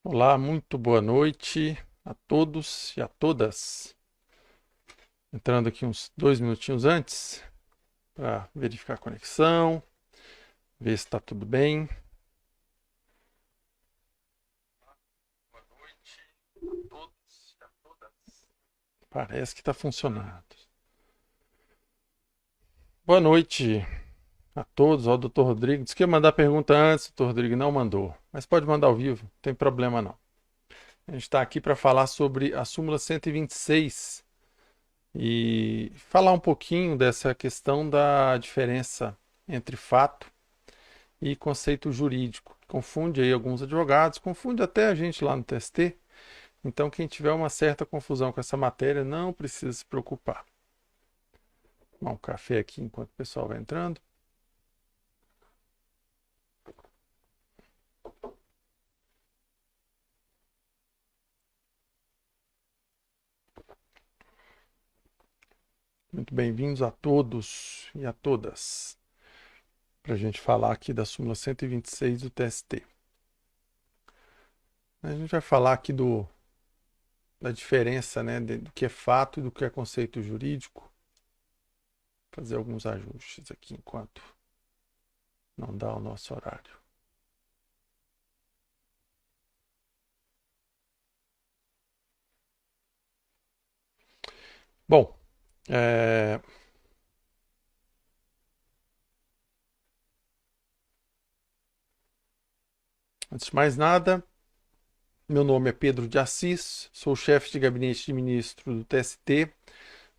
Olá, muito boa noite a todos e a todas. Entrando aqui uns 2 minutinhos antes para verificar a conexão, ver se está tudo bem. Boa noite a todos e a todas. Parece que está funcionando. Boa noite a todos. Ó, o Dr. Rodrigo disse que ia mandar pergunta antes, o Dr. Rodrigo não mandou, mas pode mandar ao vivo, não tem problema não. A gente está aqui para falar sobre a súmula 126 e falar um pouquinho dessa questão da diferença entre fato e conceito jurídico. Confunde aí alguns advogados, confunde até a gente lá no TST. Então, quem tiver uma certa confusão com essa matéria, não precisa se preocupar. Vou tomar um café aqui enquanto o pessoal vai entrando. Muito bem-vindos a todos e a todas para a gente falar aqui da súmula 126 do TST. A gente vai falar aqui da diferença, né, do que é fato e do que é conceito jurídico. Fazer alguns ajustes aqui enquanto não dá o nosso horário. Bom, antes de mais nada, meu nome é Pedro de Assis, sou chefe de gabinete de ministro do TST,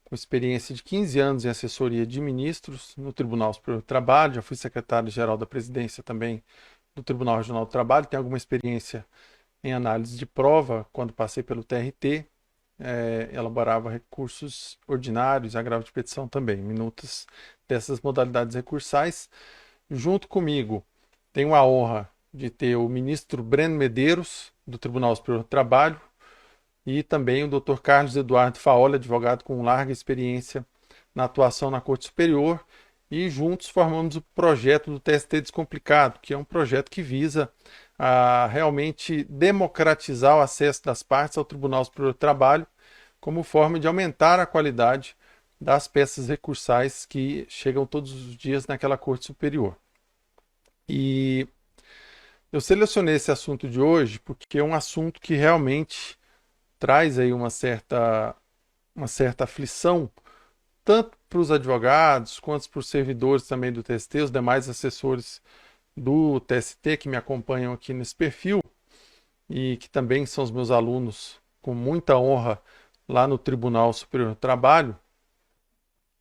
com experiência de 15 anos em assessoria de ministros no Tribunal Superior do Trabalho, já fui secretário-geral da presidência também do Tribunal Regional do Trabalho, tenho alguma experiência em análise de prova quando passei pelo TRT, elaborava recursos ordinários, agravo de petição também, minutas dessas modalidades recursais. Junto comigo, tenho a honra de ter o ministro Breno Medeiros, do Tribunal Superior do Trabalho, e também o Dr. Carlos Eduardo Faoli, advogado com larga experiência na atuação na Corte Superior, e juntos formamos o projeto do TST Descomplicado, que é um projeto que visa realmente democratizar o acesso das partes ao Tribunal Superior do Trabalho, como forma de aumentar a qualidade das peças recursais que chegam todos os dias naquela Corte Superior. E eu selecionei esse assunto de hoje porque é um assunto que realmente traz aí uma certa aflição, tanto para os advogados quanto para os servidores também do TST, os demais assessores do TST que me acompanham aqui nesse perfil e que também são os meus alunos com muita honra lá no Tribunal Superior do Trabalho.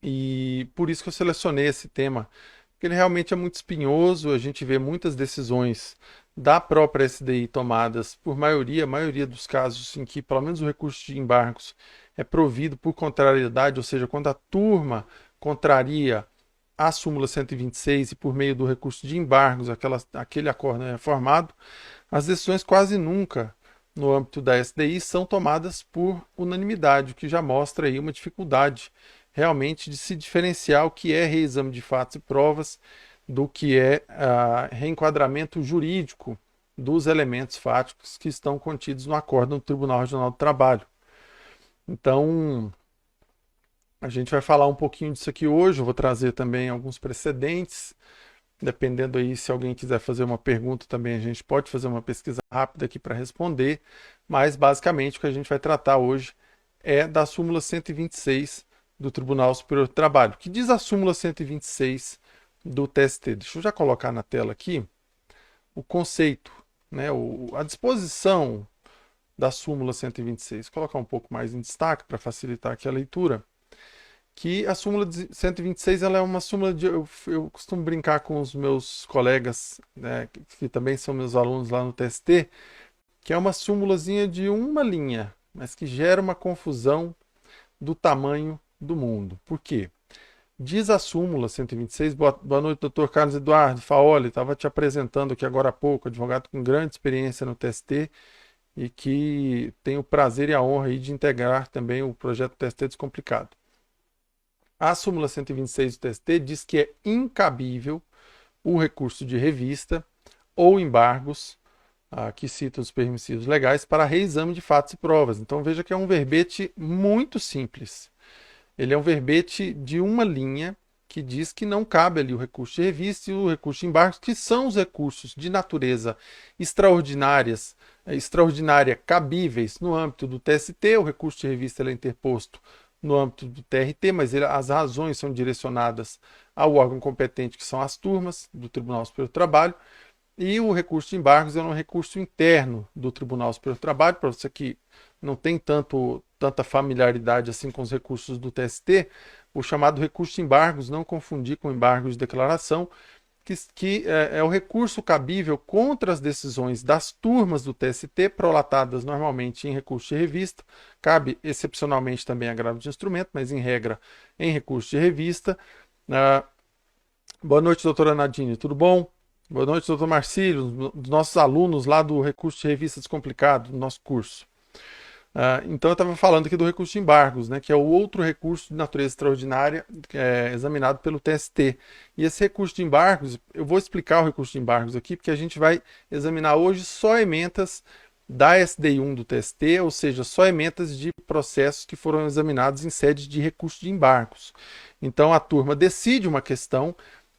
E por isso que eu selecionei esse tema, porque ele realmente é muito espinhoso, a gente vê muitas decisões da própria SDI tomadas por maioria, a maioria dos casos em que pelo menos o recurso de embargos é provido por contrariedade, ou seja, quando a turma contraria a súmula 126 e por meio do recurso de embargos aquele acordo é formado, as decisões quase nunca no âmbito da SDI são tomadas por unanimidade, o que já mostra aí uma dificuldade realmente de se diferenciar o que é reexame de fatos e provas do que é reenquadramento jurídico dos elementos fáticos que estão contidos no acordo do Tribunal Regional do Trabalho. Então, a gente vai falar um pouquinho disso aqui hoje, eu vou trazer também alguns precedentes, dependendo aí se alguém quiser fazer uma pergunta também, a gente pode fazer uma pesquisa rápida aqui para responder, mas basicamente o que a gente vai tratar hoje é da súmula 126 do Tribunal Superior do Trabalho. O que diz a súmula 126 do TST? Deixa eu já colocar na tela aqui o conceito, né, a disposição da súmula 126. Vou colocar um pouco mais em destaque para facilitar aqui a leitura. Que a súmula 126 ela é uma súmula de. Eu costumo brincar com os meus colegas, né, que também são meus alunos lá no TST, que é uma súmulazinha de uma linha, mas que gera uma confusão do tamanho do mundo. Por quê? Diz a súmula 126, boa noite, doutor Carlos Eduardo Faoli, estava te apresentando aqui agora há pouco, advogado com grande experiência no TST e que tem o prazer e a honra aí de integrar também o projeto TST Descomplicado. A súmula 126 do TST diz que é incabível o recurso de revista ou embargos que cita os permissivos legais para reexame de fatos e provas. Então veja que é um verbete muito simples. Ele é um verbete de uma linha que diz que não cabe ali o recurso de revista e o recurso de embargos, que são os recursos de natureza extraordinária cabíveis no âmbito do TST. O recurso de revista é interposto no âmbito do TRT, mas as razões são direcionadas ao órgão competente, que são as turmas do Tribunal Superior do Trabalho. E o recurso de embargos é um recurso interno do Tribunal Superior do Trabalho. Para você que não tem tanta familiaridade assim com os recursos do TST, o chamado recurso de embargos, não confundir com embargos de declaração, que é o recurso cabível contra as decisões das turmas do TST, prolatadas normalmente em recurso de revista. Cabe excepcionalmente também agravo de instrumento, mas em regra em recurso de revista. Boa noite, doutora Nadine, tudo bom? Boa noite, doutor Marcílio, dos nossos alunos lá do recurso de revista descomplicado, do nosso curso. Então eu estava falando aqui do recurso de embargos, né, que é o outro recurso de natureza extraordinária examinado pelo TST. E esse recurso de embargos, eu vou explicar o recurso de embargos aqui, porque a gente vai examinar hoje só ementas da SDI1 do TST, ou seja, só ementas de processos que foram examinados em sede de recurso de embargos. Então a turma decide uma questão,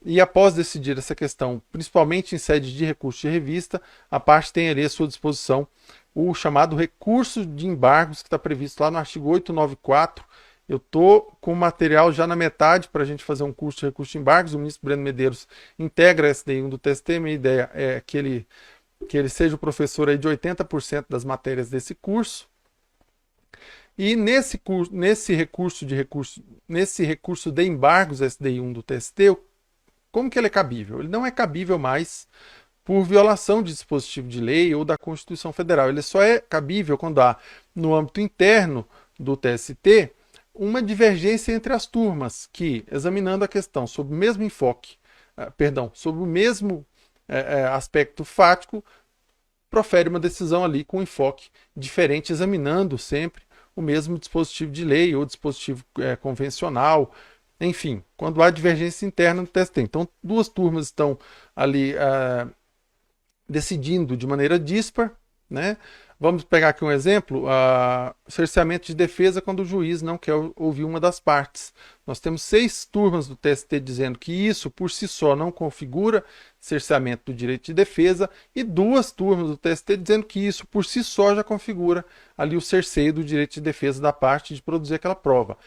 e após decidir essa questão, principalmente em sede de recurso de revista, a parte tem ali à sua disposição o chamado recurso de embargos, que está previsto lá no artigo 894. Eu estou com o material já na metade para a gente fazer um curso de recurso de embargos. O ministro Breno Medeiros integra a SDI1 do TST. Minha ideia é que ele seja o professor aí de 80% das matérias desse curso. E nesse recurso de embargos SDI1 do TST, como que ele é cabível? Ele não é cabível mais por violação de dispositivo de lei ou da Constituição Federal. Ele só é cabível quando há, no âmbito interno do TST, uma divergência entre as turmas que, examinando a questão sob o mesmo enfoque, sob o mesmo aspecto fático, profere uma decisão ali com enfoque diferente, examinando sempre o mesmo dispositivo de lei ou dispositivo convencional. Enfim, quando há divergência interna no TST. Então, duas turmas estão ali decidindo de maneira dispar, né? Vamos pegar aqui um exemplo, cerceamento de defesa quando o juiz não quer ouvir uma das partes. Nós temos 6 turmas do TST dizendo que isso por si só não configura cerceamento do direito de defesa e 2 turmas do TST dizendo que isso por si só já configura ali o cerceio do direito de defesa da parte de produzir aquela prova.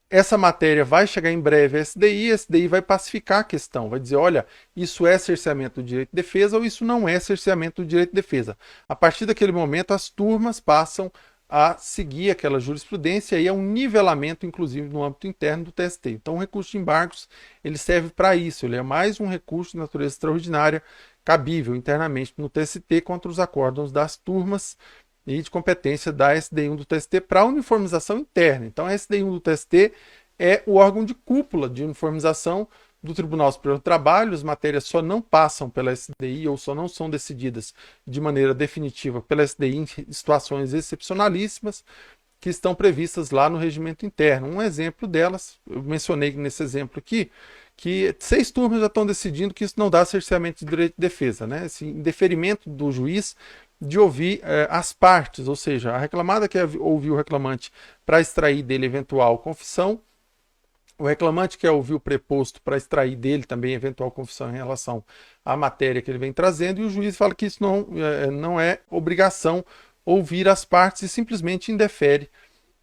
Essa matéria vai chegar em breve à SDI, a SDI vai pacificar a questão, vai dizer, olha, isso é cerceamento do direito de defesa ou isso não é cerceamento do direito de defesa. A partir daquele momento, as turmas passam a seguir aquela jurisprudência e é um nivelamento, inclusive, no âmbito interno do TST. Então, o recurso de embargos, ele serve para isso, ele é mais um recurso de natureza extraordinária, cabível internamente no TST contra os acórdãos das turmas e de competência da SDI1 do TST para uniformização interna. Então, a SDI1 do TST é o órgão de cúpula de uniformização do Tribunal Superior do Trabalho. As matérias só não passam pela SDI ou só não são decididas de maneira definitiva pela SDI em situações excepcionalíssimas que estão previstas lá no regimento interno. Um exemplo delas, eu mencionei nesse exemplo aqui, que 6 turmas já estão decidindo que isso não dá cerceamento de direito de defesa, né? Esse indeferimento do juiz de ouvir as partes, ou seja, a reclamada quer ouvir o reclamante para extrair dele eventual confissão, o reclamante quer ouvir o preposto para extrair dele também eventual confissão em relação à matéria que ele vem trazendo, e o juiz fala que isso não é obrigação ouvir as partes e simplesmente indefere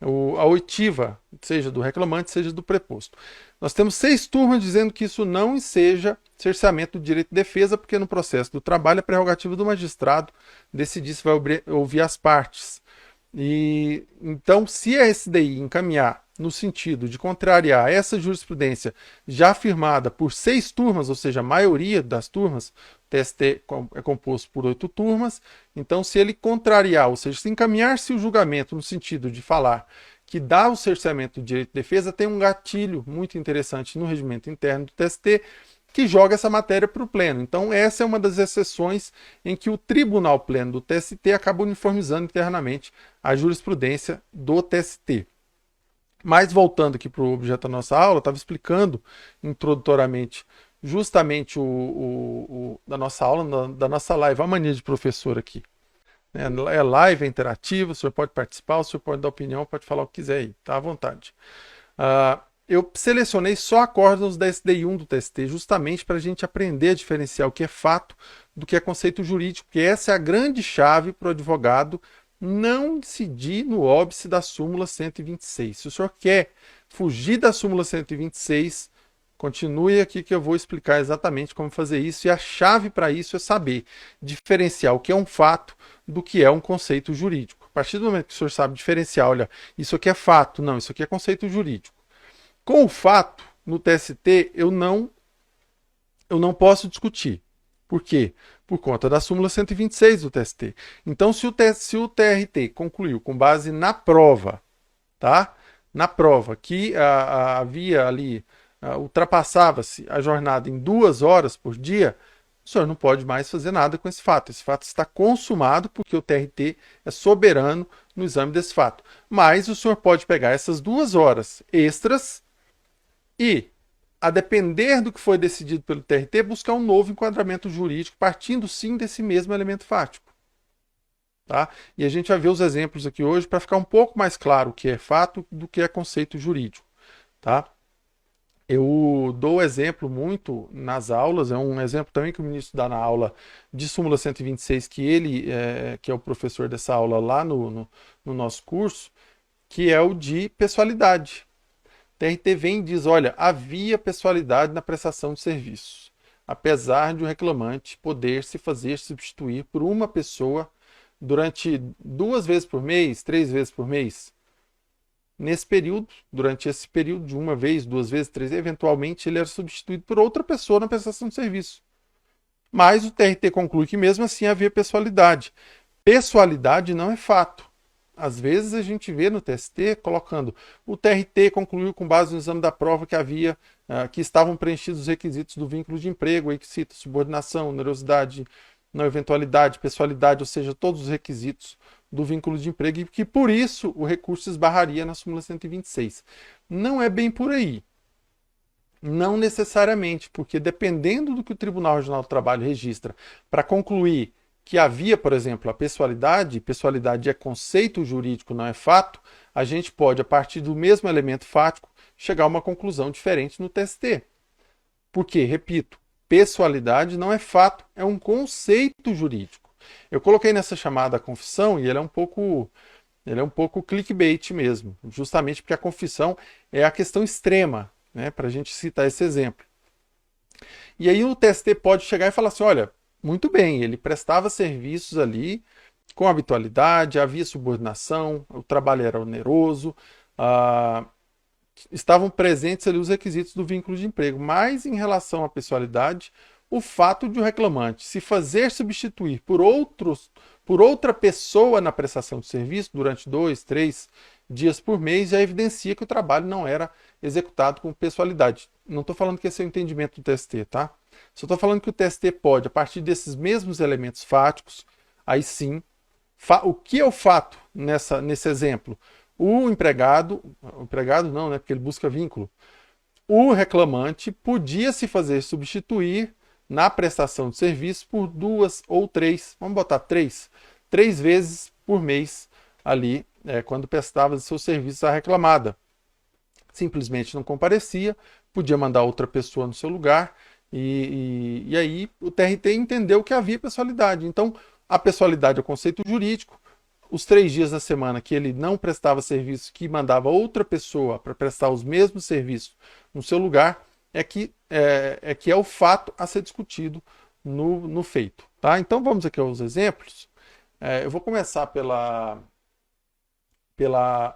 a oitiva, seja do reclamante, seja do preposto. Nós temos 6 turmas dizendo que isso não seja cerceamento do direito de defesa, porque no processo do trabalho é prerrogativa do magistrado decidir se vai ouvir as partes. E então, se a SDI encaminhar no sentido de contrariar essa jurisprudência já afirmada por 6 turmas, ou seja, a maioria das turmas, o TST é composto por 8 turmas, então se ele contrariar, ou seja, se encaminhar-se o julgamento no sentido de falar que dá o cerceamento do direito de defesa, tem um gatilho muito interessante no regimento interno do TST, que joga essa matéria para o pleno. Então, essa é uma das exceções em que o Tribunal Pleno do TST acaba uniformizando internamente a jurisprudência do TST. Mas, voltando aqui para o objeto da nossa aula, eu estava explicando introdutoriamente justamente da nossa aula, da nossa live, a mania de professor aqui. É live, é interativo, o senhor pode participar, o senhor pode dar opinião, pode falar o que quiser aí, tá à vontade. Eu selecionei só acórdãos da SDI1 do TST, justamente para a gente aprender a diferenciar o que é fato do que é conceito jurídico, porque essa é a grande chave para o advogado não incidir no óbice da súmula 126. Se o senhor quer fugir da súmula 126, continue aqui que eu vou explicar exatamente como fazer isso, e a chave para isso é saber diferenciar o que é um fato do que é um conceito jurídico. A partir do momento que o senhor sabe diferenciar, olha, isso aqui é fato, não, isso aqui é conceito jurídico. Com o fato, no TST, eu não posso discutir. Por quê? Por conta da súmula 126 do TST. Então, se o TRT concluiu com base na prova, tá? Na prova, que havia ali, ultrapassava-se a jornada em 2 horas por dia, o senhor não pode mais fazer nada com esse fato. Esse fato está consumado porque o TRT é soberano no exame desse fato. Mas o senhor pode pegar essas 2 horas extras e, a depender do que foi decidido pelo TRT, buscar um novo enquadramento jurídico, partindo sim desse mesmo elemento fático. Tá? E a gente vai ver os exemplos aqui hoje para ficar um pouco mais claro o que é fato do que é conceito jurídico. Tá? Eu dou exemplo muito nas aulas, é um exemplo também que o ministro dá na aula de súmula 126, que ele que é o professor dessa aula lá no nosso curso, que é o de pessoalidade. TRT vem e diz, olha, havia pessoalidade na prestação de serviços, apesar de o reclamante poder se fazer substituir por uma pessoa durante 2 vezes por mês, 3 vezes por mês. Nesse período, durante esse período de 1 vez, 2 vezes, 3, eventualmente ele era substituído por outra pessoa na prestação de serviço. Mas o TRT conclui que mesmo assim havia pessoalidade. Pessoalidade não é fato. Às vezes a gente vê no TST colocando o TRT concluiu com base no exame da prova que havia, que estavam preenchidos os requisitos do vínculo de emprego, aí que cita subordinação, onerosidade, não eventualidade, pessoalidade, ou seja, todos os requisitos do vínculo de emprego, e que por isso o recurso esbarraria na súmula 126. Não é bem por aí. Não necessariamente, porque dependendo do que o Tribunal Regional do Trabalho registra para concluir que havia, por exemplo, a pessoalidade é conceito jurídico, não é fato, a gente pode, a partir do mesmo elemento fático, chegar a uma conclusão diferente no TST. Porque, repito, pessoalidade não é fato, é um conceito jurídico. Eu coloquei nessa chamada a confissão e ele é um pouco clickbait mesmo, justamente porque a confissão é a questão extrema, né, para a gente citar esse exemplo. E aí o TST pode chegar e falar assim, olha, muito bem, ele prestava serviços ali com habitualidade, havia subordinação, o trabalho era oneroso, estavam presentes ali os requisitos do vínculo de emprego. Mas em relação à pessoalidade, o fato de o reclamante se fazer substituir por outra pessoa na prestação de serviço durante 2, 3 dias por mês já evidencia que o trabalho não era executado com pessoalidade. Não estou falando que esse é o entendimento do TST, tá? Só estou falando que o TST pode, a partir desses mesmos elementos fáticos, aí sim, o que é o fato nesse exemplo? O empregado não, né, porque ele busca vínculo. O reclamante podia se fazer substituir na prestação de serviço por 2 ou 3, vamos botar 3 vezes por mês ali, quando prestava seus serviços à reclamada. Simplesmente não comparecia, podia mandar outra pessoa no seu lugar, e aí o TRT entendeu que havia pessoalidade. Então, a pessoalidade é o conceito jurídico. Os 3 dias da semana que ele não prestava serviço, que mandava outra pessoa para prestar os mesmos serviços no seu lugar, é que é o fato a ser discutido no feito. Tá? Então vamos aqui aos exemplos. Eu vou começar pela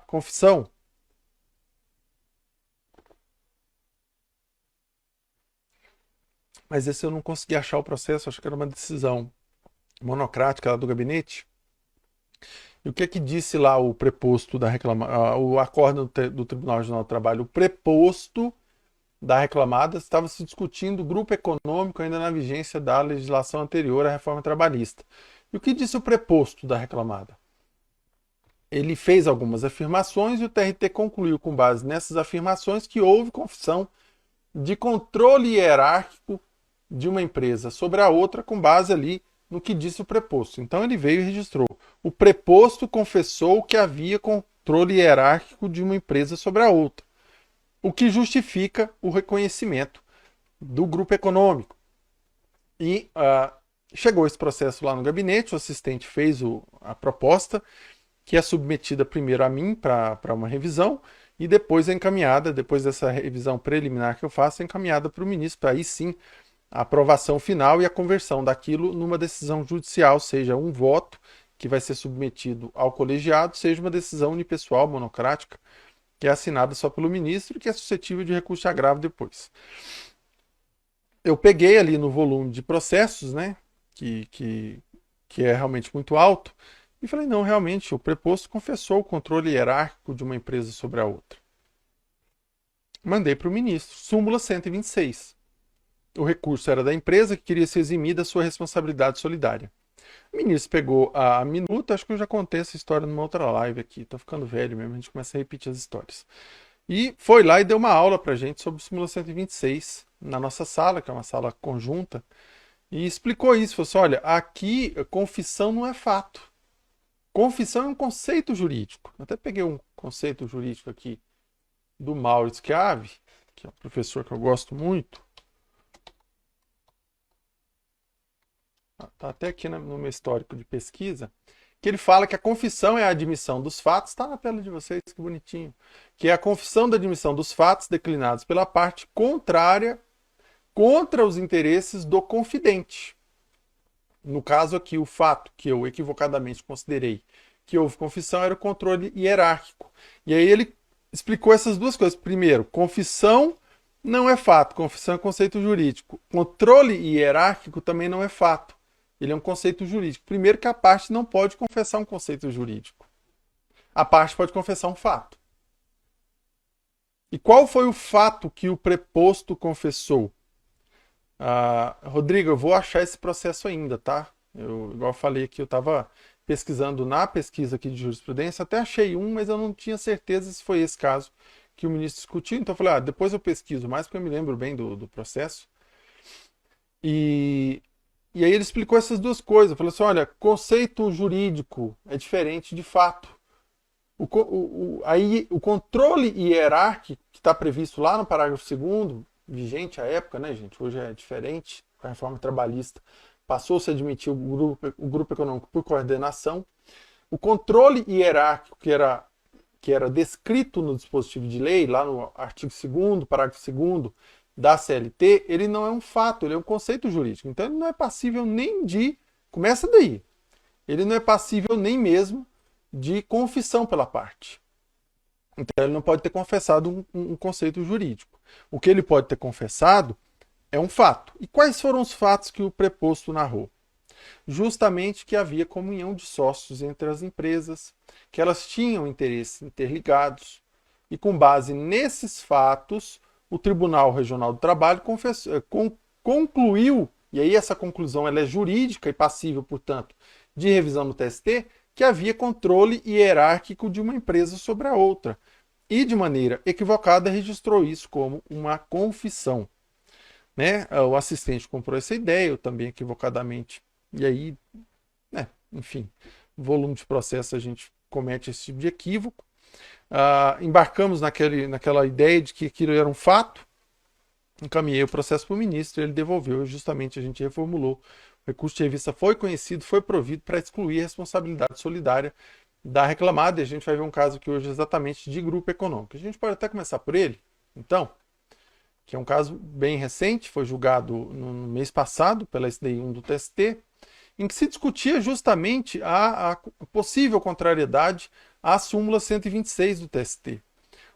confissão. Mas esse eu não consegui achar o processo, acho que era uma decisão monocrática lá do gabinete. E o que é que disse lá o preposto da reclamação, o acórdão do Tribunal Regional do Trabalho? O preposto da reclamada estava se discutindo o grupo econômico ainda na vigência da legislação anterior à reforma trabalhista. E o que disse o preposto da reclamada? Ele fez algumas afirmações e o TRT concluiu, com base nessas afirmações, que houve confissão de controle hierárquico de uma empresa sobre a outra, com base ali no que disse o preposto. Então ele veio e registrou o preposto confessou que havia controle hierárquico de uma empresa sobre a outra, o que justifica o reconhecimento do grupo econômico. E chegou esse processo lá no gabinete, o assistente fez a proposta, que é submetida primeiro a mim para uma revisão, e depois é encaminhada, depois dessa revisão preliminar que eu faço, é encaminhada para o ministro, para aí sim a aprovação final e a conversão daquilo numa decisão judicial, seja um voto que vai ser submetido ao colegiado, seja uma decisão unipessoal, monocrática, que é assinada só pelo ministro e que é suscetível de recurso de agravo depois. Eu peguei ali no volume de processos, né, que é realmente muito alto, e falei, não, realmente, o preposto confessou o controle hierárquico de uma empresa sobre a outra. Mandei para o ministro, súmula 126. O recurso era da empresa que queria se eximir da sua responsabilidade solidária. O ministro pegou a minuta, acho que eu já contei essa história numa outra live aqui, tô ficando velho mesmo, a gente começa a repetir as histórias. E foi lá e deu uma aula pra gente sobre o súmula 126 na nossa sala, que é uma sala conjunta, e explicou isso, falou assim, olha, aqui confissão não é fato. Confissão é um conceito jurídico. Eu até peguei um conceito jurídico aqui do Maurits Chiavi, que é um professor que eu gosto muito. Está até aqui no meu histórico de pesquisa, que ele fala que a confissão é a admissão dos fatos, está na tela de vocês, que bonitinho, que é a confissão da admissão dos fatos declinados pela parte contrária contra os interesses do confidente. No caso aqui, o fato que eu equivocadamente considerei que houve confissão era o controle hierárquico. E aí ele explicou essas duas coisas. Primeiro, confissão não é fato, confissão é conceito jurídico. Controle hierárquico também não é fato. Ele é um conceito jurídico. Primeiro que a parte não pode confessar um conceito jurídico. A parte pode confessar um fato. E qual foi o fato que o preposto confessou? Rodrigo, eu vou achar esse processo ainda, tá? Igual eu falei aqui, eu estava pesquisando na pesquisa aqui de jurisprudência, até achei um, mas eu não tinha certeza se foi esse caso que o ministro discutiu, então eu falei, depois eu pesquiso mais, porque eu me lembro bem do processo. E aí ele explicou essas duas coisas, falou assim, olha, conceito jurídico é diferente de fato. Aí o controle hierárquico que está previsto lá no parágrafo 2º, vigente à época, né, gente? Hoje é diferente, com a reforma trabalhista, passou-se a admitir o grupo econômico por coordenação. O controle hierárquico que era descrito no dispositivo de lei, lá no artigo 2º, parágrafo 2º da CLT, ele não é um fato, ele é um conceito jurídico. Então ele não é passível nem de... Começa daí. Ele não é passível nem mesmo de confissão pela parte. Então ele não pode ter confessado um conceito jurídico. O que ele pode ter confessado é um fato. E quais foram os fatos que o preposto narrou? Justamente que havia comunhão de sócios entre as empresas, que elas tinham interesses interligados, e com base nesses fatos, o Tribunal Regional do Trabalho concluiu, e aí essa conclusão ela é jurídica e passível, portanto, de revisão no TST, que havia controle hierárquico de uma empresa sobre a outra. E, de maneira equivocada, registrou isso como uma confissão. Né? O assistente comprou essa ideia, eu também equivocadamente. E aí, enfim, volume de processo a gente comete esse tipo de equívoco. Embarcamos naquela ideia de que aquilo era um fato, encaminhei o processo para o ministro, ele devolveu, e justamente a gente reformulou. O recurso de revista foi conhecido, foi provido para excluir a responsabilidade solidária da reclamada, e a gente vai ver um caso aqui hoje exatamente de grupo econômico. A gente pode até começar por ele, então, que é um caso bem recente, foi julgado no mês passado pela SDI 1 do TST, em que se discutia justamente a possível contrariedade à súmula 126 do TST.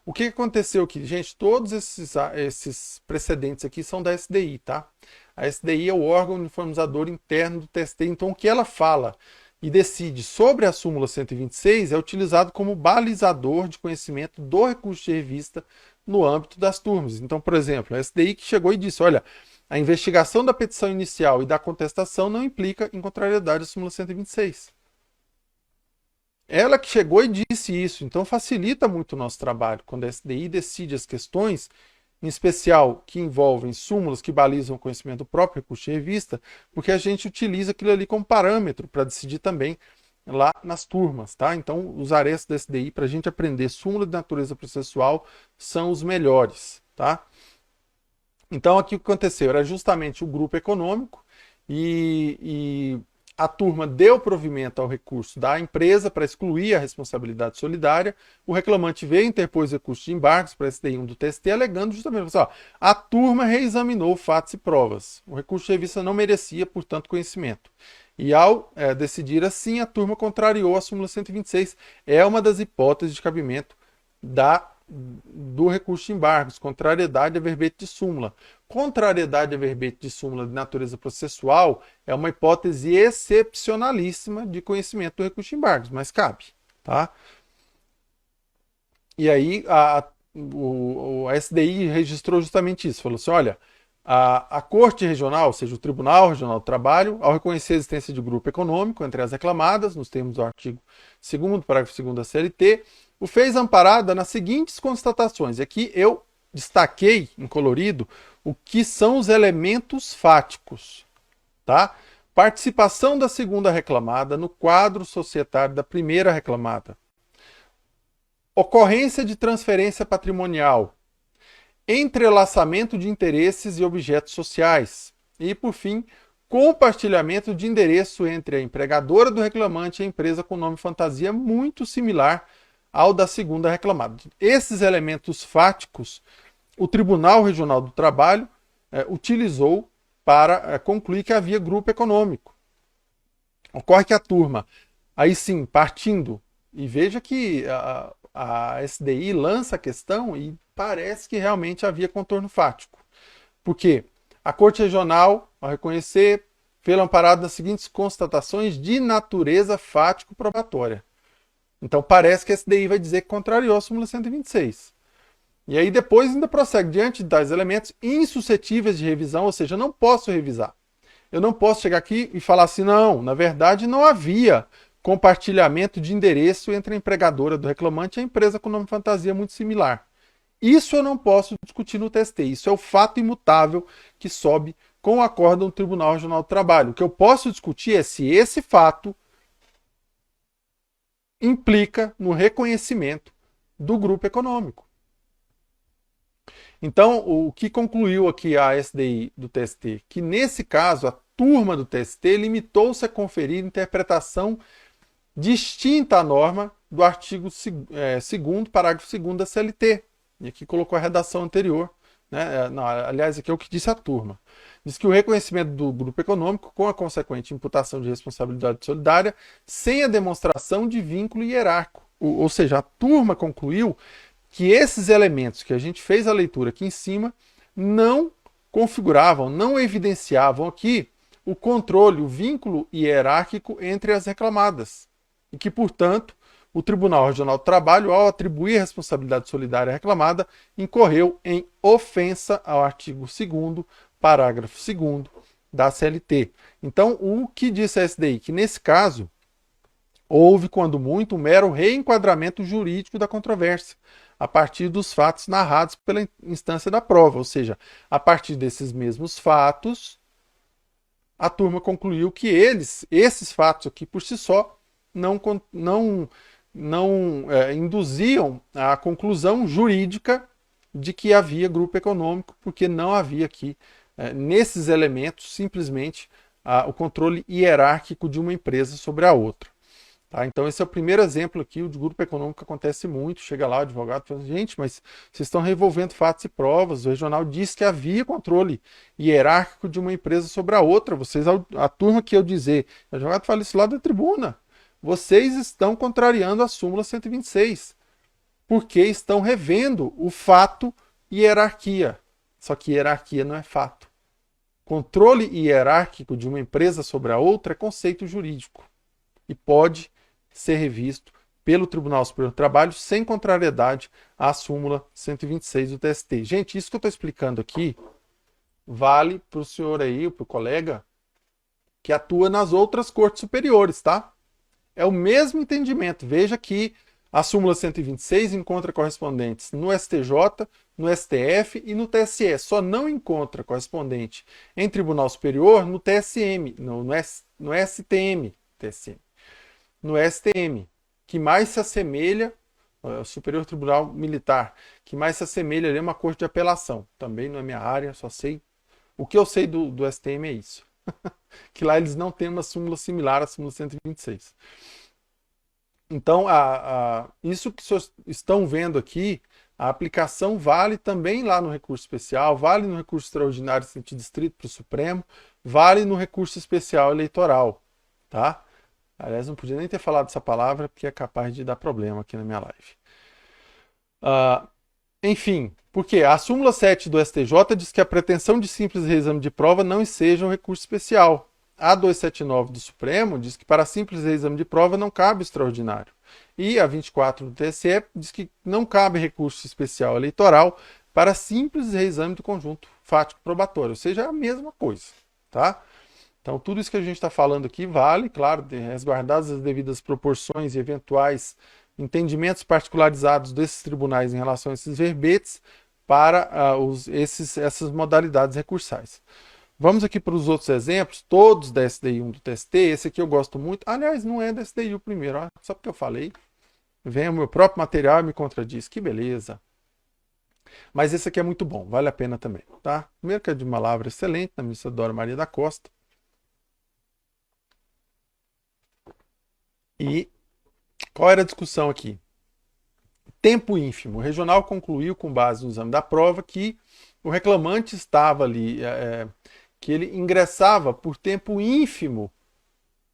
O que aconteceu aqui? Gente, todos esses precedentes aqui são da SDI, tá? A SDI é o órgão uniformizador interno do TST, então o que ela fala e decide sobre a súmula 126 é utilizado como balizador de conhecimento do recurso de revista no âmbito das turmas. Então, por exemplo, a SDI que chegou e disse, olha, a investigação da petição inicial e da contestação não implica em contrariedade à súmula 126. Ela que chegou e disse isso, então facilita muito o nosso trabalho, quando a SDI decide as questões, em especial que envolvem súmulas que balizam o conhecimento do próprio recurso de revista, porque a gente utiliza aquilo ali como parâmetro para decidir também lá nas turmas, tá? Então, os arestas da SDI para a gente aprender súmula de natureza processual são os melhores, tá? Então, aqui o que aconteceu era justamente o grupo econômico e a turma deu provimento ao recurso da empresa para excluir a responsabilidade solidária. O reclamante veio interpôs recurso de embargos para SDI1 do TST, alegando justamente assim, ó, a turma reexaminou fatos e provas. O recurso de revista não merecia, portanto, conhecimento. E ao decidir assim, a turma contrariou a súmula 126. É uma das hipóteses de cabimento do recurso de embargos, contrariedade a verbete de súmula. Contrariedade a verbete de súmula de natureza processual é uma hipótese excepcionalíssima de conhecimento do recurso de embargos, mas cabe, tá? E aí a SDI registrou justamente isso, falou assim, olha, a Corte Regional, ou seja, o Tribunal Regional do Trabalho, ao reconhecer a existência de grupo econômico entre as reclamadas, nos termos do artigo 2º, parágrafo 2º da CLT, o fez amparada nas seguintes constatações. Aqui eu destaquei em colorido o que são os elementos fáticos, tá? Participação da segunda reclamada no quadro societário da primeira reclamada. Ocorrência de transferência patrimonial. Entrelaçamento de interesses e objetos sociais. E, por fim, compartilhamento de endereço entre a empregadora do reclamante e a empresa com nome fantasia muito similar ao da segunda reclamada. Esses elementos fáticos, o Tribunal Regional do Trabalho utilizou para concluir que havia grupo econômico. Ocorre que a turma, aí sim, partindo, e veja que a SDI lança a questão e parece que realmente havia contorno fático. Por quê? A Corte Regional, ao reconhecer, foi amparada nas seguintes constatações de natureza fático-probatória. Então parece que a SDI vai dizer que contrariou a súmula 126. E aí depois ainda prossegue diante de tais elementos insuscetíveis de revisão, ou seja, eu não posso revisar. Eu não posso chegar aqui e falar assim, não, na verdade não havia compartilhamento de endereço entre a empregadora do reclamante e a empresa com nome fantasia muito similar. Isso eu não posso discutir no TST, isso é o fato imutável que sobe com o acórdão do Tribunal Regional do Trabalho. O que eu posso discutir é se esse fato implica no reconhecimento do grupo econômico. Então, o que concluiu aqui a SDI do TST? Que nesse caso, a turma do TST limitou-se a conferir interpretação distinta à norma do artigo 2º, parágrafo 2º da CLT. E aqui colocou a redação anterior. Né? Não, aliás, aqui é o que disse a turma. Diz que o reconhecimento do grupo econômico com a consequente imputação de responsabilidade solidária sem a demonstração de vínculo hierárquico. Ou seja, a turma concluiu que esses elementos que a gente fez a leitura aqui em cima não configuravam, não evidenciavam aqui o controle, o vínculo hierárquico entre as reclamadas. E que, portanto, o Tribunal Regional do Trabalho, ao atribuir a responsabilidade solidária reclamada, incorreu em ofensa ao artigo 2º, parágrafo 2º da CLT. Então, o que disse a SDI? Que, nesse caso, houve, quando muito, um mero reenquadramento jurídico da controvérsia, a partir dos fatos narrados pela instância da prova. Ou seja, a partir desses mesmos fatos, a turma concluiu que esses fatos aqui, por si só, não induziam a conclusão jurídica de que havia grupo econômico, porque não havia aqui, nesses elementos, simplesmente o controle hierárquico de uma empresa sobre a outra. Tá? Então esse é o primeiro exemplo aqui, o de grupo econômico acontece muito, chega lá o advogado e fala, gente, mas vocês estão revolvendo fatos e provas, o regional disse que havia controle hierárquico de uma empresa sobre a outra, vocês, a turma que eu dizer, o advogado fala isso lá da tribuna, vocês estão contrariando a súmula 126, porque estão revendo o fato e hierarquia, só que hierarquia não é fato. Controle hierárquico de uma empresa sobre a outra é conceito jurídico e pode ser revisto pelo Tribunal Superior do Trabalho sem contrariedade à súmula 126 do TST. Gente, isso que eu estou explicando aqui vale para o senhor aí, para o colega que atua nas outras cortes superiores, tá? É o mesmo entendimento. Veja que a súmula 126 encontra correspondentes no STJ, no STF e no TSE. Só não encontra correspondente em Tribunal Superior no TSM, no STM. TSM. no STM, que mais se assemelha, Superior Tribunal Militar, que mais se assemelha ali a uma corte de apelação. Também não é minha área, só sei. O que eu sei do STM é isso. Que lá eles não têm uma súmula similar à súmula 126. Então, isso que vocês estão vendo aqui, a aplicação vale também lá no recurso especial, vale no recurso extraordinário em sentido estrito para o Supremo, vale no recurso especial eleitoral, tá? Aliás, não podia nem ter falado essa palavra, porque é capaz de dar problema aqui na minha live. Enfim, porque a súmula 7 do STJ diz que a pretensão de simples reexame de prova não enseja um recurso especial. A 279 do Supremo diz que para simples reexame de prova não cabe extraordinário. E a 24 do TSE diz que não cabe recurso especial eleitoral para simples reexame do conjunto fático probatório, ou seja, é a mesma coisa, tá? Então, tudo isso que a gente está falando aqui vale, claro, resguardadas as devidas proporções e eventuais entendimentos particularizados desses tribunais em relação a esses verbetes para essas modalidades recursais. Vamos aqui para os outros exemplos, todos da SDI 1 do TST. Esse aqui eu gosto muito. Aliás, não é da SDI o primeiro, só porque eu falei. Vem o meu próprio material e me contradiz. Que beleza. Mas esse aqui é muito bom, vale a pena também. Tá? Primeiro que é de uma lavra excelente, da ministra Dora Maria da Costa. E qual era a discussão aqui? Tempo ínfimo. O regional concluiu, com base no exame da prova, que o reclamante estava ali, que ele ingressava por tempo ínfimo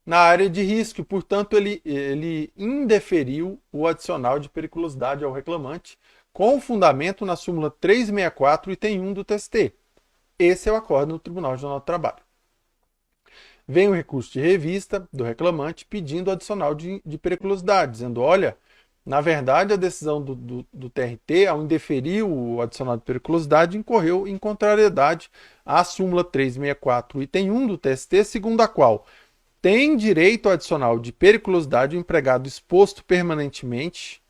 na área de risco, e, portanto, ele indeferiu o adicional de periculosidade ao reclamante, com fundamento na súmula 364, item 1 do TST. Esse é o acórdão do Tribunal Regional do Trabalho. Vem o recurso de revista do reclamante pedindo adicional de periculosidade, dizendo, olha, na verdade a decisão do TRT, ao indeferir o adicional de periculosidade, incorreu em contrariedade à súmula 364, item 1 do TST, segundo a qual tem direito ao adicional de periculosidade o empregado exposto permanentemente,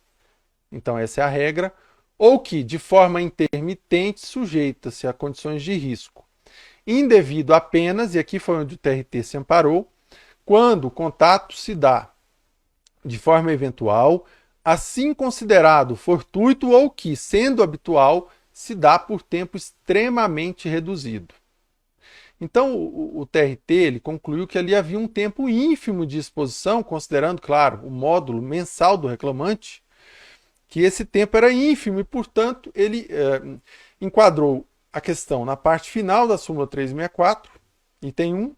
então essa é a regra, ou que, de forma intermitente, sujeita-se a condições de risco indevido apenas, e aqui foi onde o TRT se amparou, quando o contato se dá de forma eventual, assim considerado fortuito ou que, sendo habitual, se dá por tempo extremamente reduzido. Então, o TRT ele concluiu que ali havia um tempo ínfimo de exposição, considerando, claro, o módulo mensal do reclamante, que esse tempo era ínfimo e, portanto, ele enquadrou a questão na parte final da súmula 364, item 1,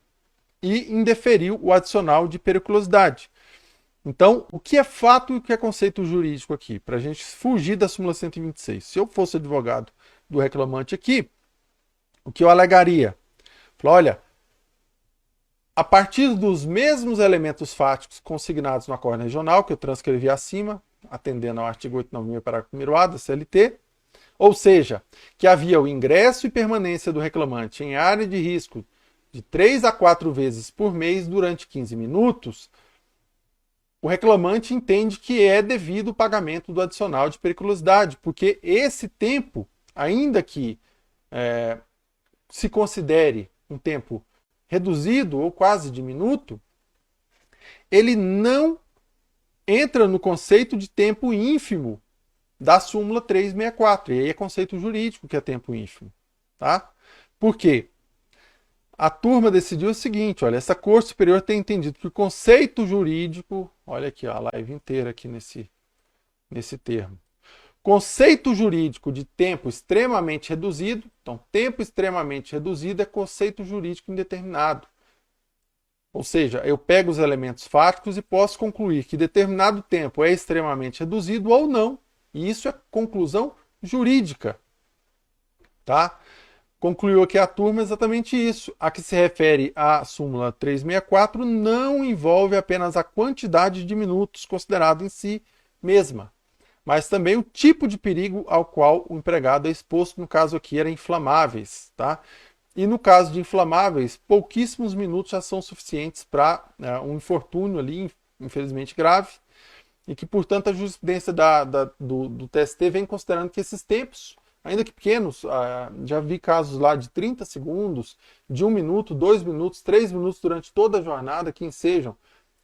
e indeferiu o adicional de periculosidade. Então, o que é fato e o que é conceito jurídico aqui? Para a gente fugir da súmula 126. Se eu fosse advogado do reclamante aqui, o que eu alegaria? Olha, a partir dos mesmos elementos fáticos consignados no acórdão regional, que eu transcrevi acima, atendendo ao artigo 896, parágrafo 1º-A da CLT, ou seja, que havia o ingresso e permanência do reclamante em área de risco de 3 a 4 vezes por mês durante 15 minutos, o reclamante entende que é devido o pagamento do adicional de periculosidade, porque esse tempo, ainda que se considere um tempo reduzido ou quase diminuto, ele não entra no conceito de tempo ínfimo da súmula 364. E aí é conceito jurídico que é tempo ínfimo. Tá? Por quê? A turma decidiu o seguinte, olha, essa Corte Superior tem entendido que o conceito jurídico, olha aqui, ó, a live inteira aqui nesse termo, conceito jurídico de tempo extremamente reduzido, então tempo extremamente reduzido é conceito jurídico indeterminado. Ou seja, eu pego os elementos fáticos e posso concluir que determinado tempo é extremamente reduzido ou não. E isso é conclusão jurídica. Tá? Concluiu aqui a turma exatamente isso. A que se refere à súmula 364 não envolve apenas a quantidade de minutos considerado em si mesma, mas também o tipo de perigo ao qual o empregado é exposto, no caso aqui era inflamáveis. Tá? E no caso de inflamáveis, pouquíssimos minutos já são suficientes para um infortúnio ali, infelizmente grave, e que, portanto, a jurisprudência do TST vem considerando que esses tempos, ainda que pequenos, já vi casos lá de 30 segundos, de 1 minuto, 2 minutos, 3 minutos durante toda a jornada, que ensejam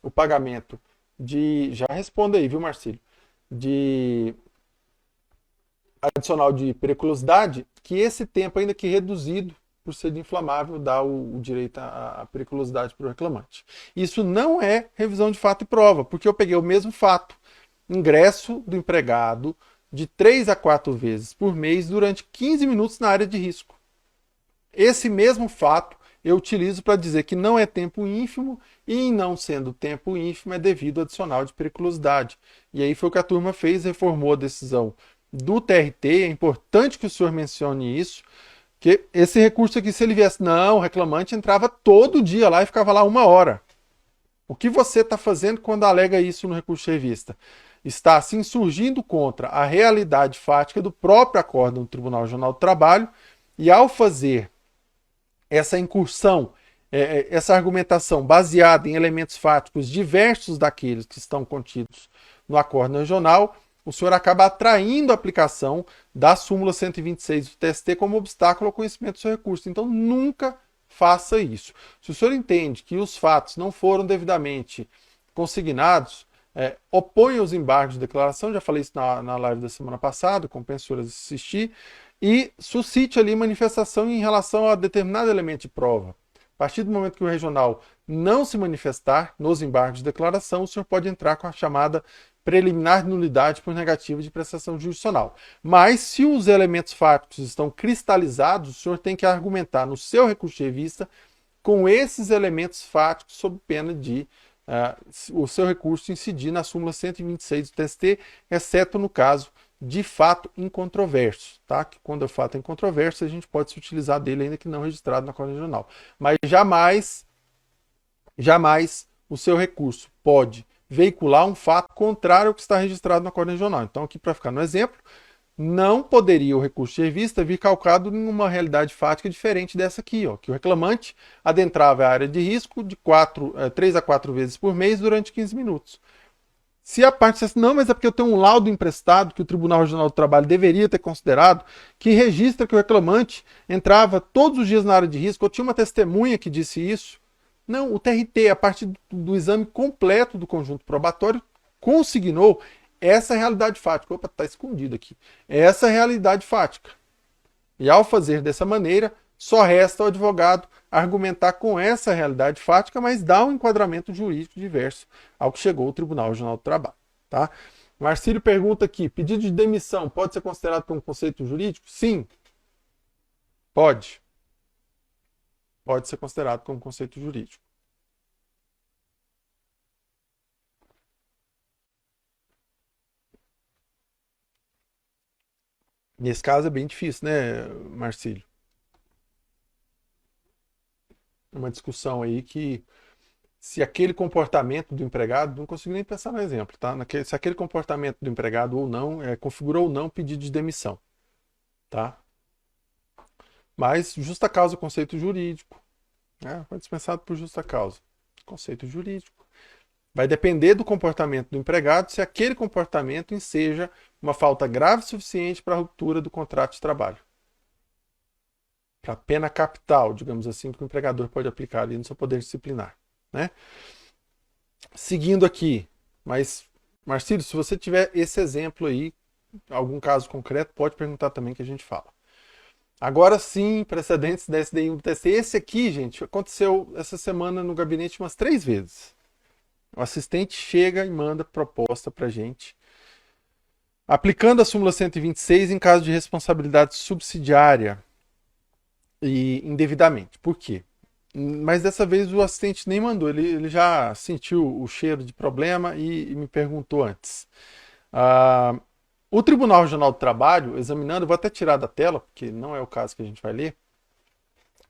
o pagamento já responda aí, viu, Marcílio? De adicional de periculosidade, que esse tempo, ainda que reduzido por ser inflamável, dá o direito à periculosidade para o reclamante. Isso não é revisão de fato e prova, porque eu peguei o mesmo fato, ingresso do empregado de 3 a 4 vezes por mês durante 15 minutos na área de risco. Esse mesmo fato eu utilizo para dizer que não é tempo ínfimo e, em não sendo tempo ínfimo, é devido ao adicional de periculosidade. E aí foi o que a turma fez, reformou a decisão do TRT. É importante que o senhor mencione isso, que esse recurso aqui, se ele viesse, não, o reclamante entrava todo dia lá e ficava lá 1 hora. O que você está fazendo quando alega isso no recurso de revista? Está se insurgindo contra a realidade fática do próprio acórdão do Tribunal Regional do Trabalho e, ao fazer essa incursão, essa argumentação baseada em elementos fáticos diversos daqueles que estão contidos no acórdão regional, o senhor acaba atraindo a aplicação da súmula 126 do TST como obstáculo ao conhecimento do seu recurso. Então, nunca faça isso. Se o senhor entende que os fatos não foram devidamente consignados, oponha os embargos de declaração, já falei isso na live da semana passada, compensa assistir, e suscite ali manifestação em relação a determinado elemento de prova. A partir do momento que o regional não se manifestar nos embargos de declaração, o senhor pode entrar com a chamada preliminar de nulidade por negativa de prestação jurisdicional. Mas, se os elementos fáticos estão cristalizados, o senhor tem que argumentar no seu recurso de revista com esses elementos fáticos, sob pena de o seu recurso incidir na súmula 126 do TST, exceto no caso de fato incontroverso, tá? Que quando é fato incontroverso, a gente pode se utilizar dele ainda que não registrado na Acórdão Regional. Mas jamais o seu recurso pode veicular um fato contrário ao que está registrado na Acórdão Regional. Então, aqui para ficar no exemplo, não poderia o recurso de revista vir calcado em uma realidade fática diferente dessa aqui, ó, que o reclamante adentrava a área de risco de 3 a 4 vezes por mês durante 15 minutos. Se a parte dissesse, não, mas é porque eu tenho um laudo emprestado que o Tribunal Regional do Trabalho deveria ter considerado, que registra que o reclamante entrava todos os dias na área de risco, ou tinha uma testemunha que disse isso. Não, o TRT, a partir do exame completo do conjunto probatório, consignou essa realidade fática. Opa, está escondido aqui. Essa realidade fática. E ao fazer dessa maneira, só resta ao advogado argumentar com essa realidade fática, mas dar um enquadramento jurídico diverso ao que chegou o Tribunal Regional do Trabalho. Tá? Marcílio pergunta aqui, pedido de demissão pode ser considerado como conceito jurídico? Sim, pode. Pode ser considerado como conceito jurídico. Nesse caso é bem difícil, né, Marcílio? Uma discussão aí que se aquele comportamento do empregado, não consigo nem pensar no exemplo, tá? Se aquele comportamento do empregado ou não, configurou ou não pedido de demissão, tá? Mas justa causa, conceito jurídico, né? Foi dispensado por justa causa, conceito jurídico. Vai depender do comportamento do empregado se aquele comportamento enseja uma falta grave o suficiente para a ruptura do contrato de trabalho. Para a pena capital, digamos assim, que o empregador pode aplicar ali no seu poder disciplinar. Né? Seguindo aqui, mas, Marcílio, se você tiver esse exemplo aí, algum caso concreto, pode perguntar também que a gente fala. Agora sim, precedentes da SDI 1 do TC. Esse aqui, gente, aconteceu essa semana no gabinete umas 3 vezes. O assistente chega e manda proposta para a gente, aplicando a súmula 126 em caso de responsabilidade subsidiária e indevidamente. Por quê? Mas dessa vez o assistente nem mandou, ele já sentiu o cheiro de problema e me perguntou antes. O Tribunal Regional do Trabalho, examinando, eu vou até tirar da tela, porque não é o caso que a gente vai ler.